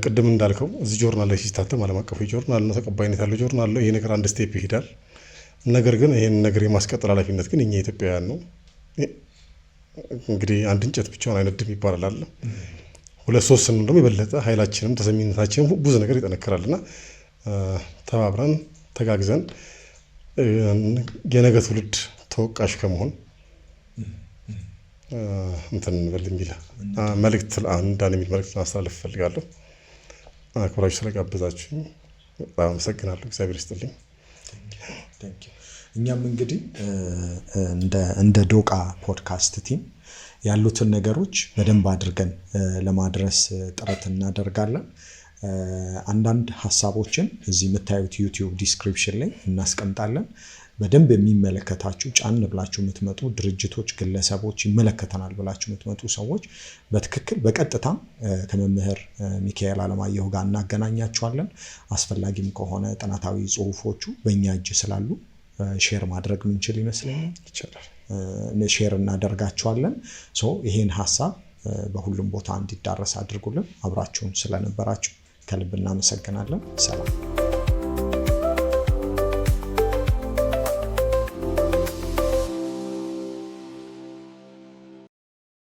ቅድም እንዳልከው እዚህ ጆርናል ላይ ሲታተም ዓለም አቀፍ ጆርናል ነው፣ ተቀባይነት ያለው ጆርናል ነው። ይሄ ነገር አንድ ስቴፕ ይሄዳል። ነገር ግን ይሄን ነገር የማስቀጠል ኃላፊነት ግን እኛ ኢትዮጵያውያን ነው። እንግዲህ አንድ እንጨት ብቻውን አይነድም ይባላል አለ። ሁለት ሶስት ስንሆን ደግሞ የበለጠ ኃይላችንም ተሰሚነታችንም ብዙ ነገር ይጠነክራልና ተባብረን ተጋግዘን የነገ ትውልድ ተወቃሽ ከመሆን እንትን እንበል የሚል መልእክት አንዳንድ የሚል መልእክት ማስተላለፍ እፈልጋለሁ። አክብራችሁ ስለጋበዛችሁኝ በጣም አመሰግናለሁ። እግዚአብሔር ይስጥልኝ። እኛም እንግዲህ እንደ ዶቃ ፖድካስት ቲም ያሉትን ነገሮች በደንብ አድርገን ለማድረስ ጥረት እናደርጋለን። አንዳንድ ሀሳቦችን እዚህ የምታዩት ዩቲዩብ ዲስክሪፕሽን ላይ እናስቀምጣለን። በደንብ የሚመለከታችሁ ጫን ብላችሁ የምትመጡ ድርጅቶች፣ ግለሰቦች፣ ይመለከተናል ብላችሁ የምትመጡ ሰዎች በትክክል በቀጥታም ከመምህር ሚካኤል አለማየሁ ጋር እናገናኛችኋለን። አስፈላጊም ከሆነ ጥናታዊ ጽሁፎቹ በእኛ እጅ ስላሉ ሼር ማድረግ ምንችል ይመስለኛል። ሼር እናደርጋችኋለን። ይሄን ሀሳብ በሁሉም ቦታ እንዲዳረስ አድርጉልን። አብራችሁን ስለነበራችሁ ከልብ እናመሰግናለን። ሰላም።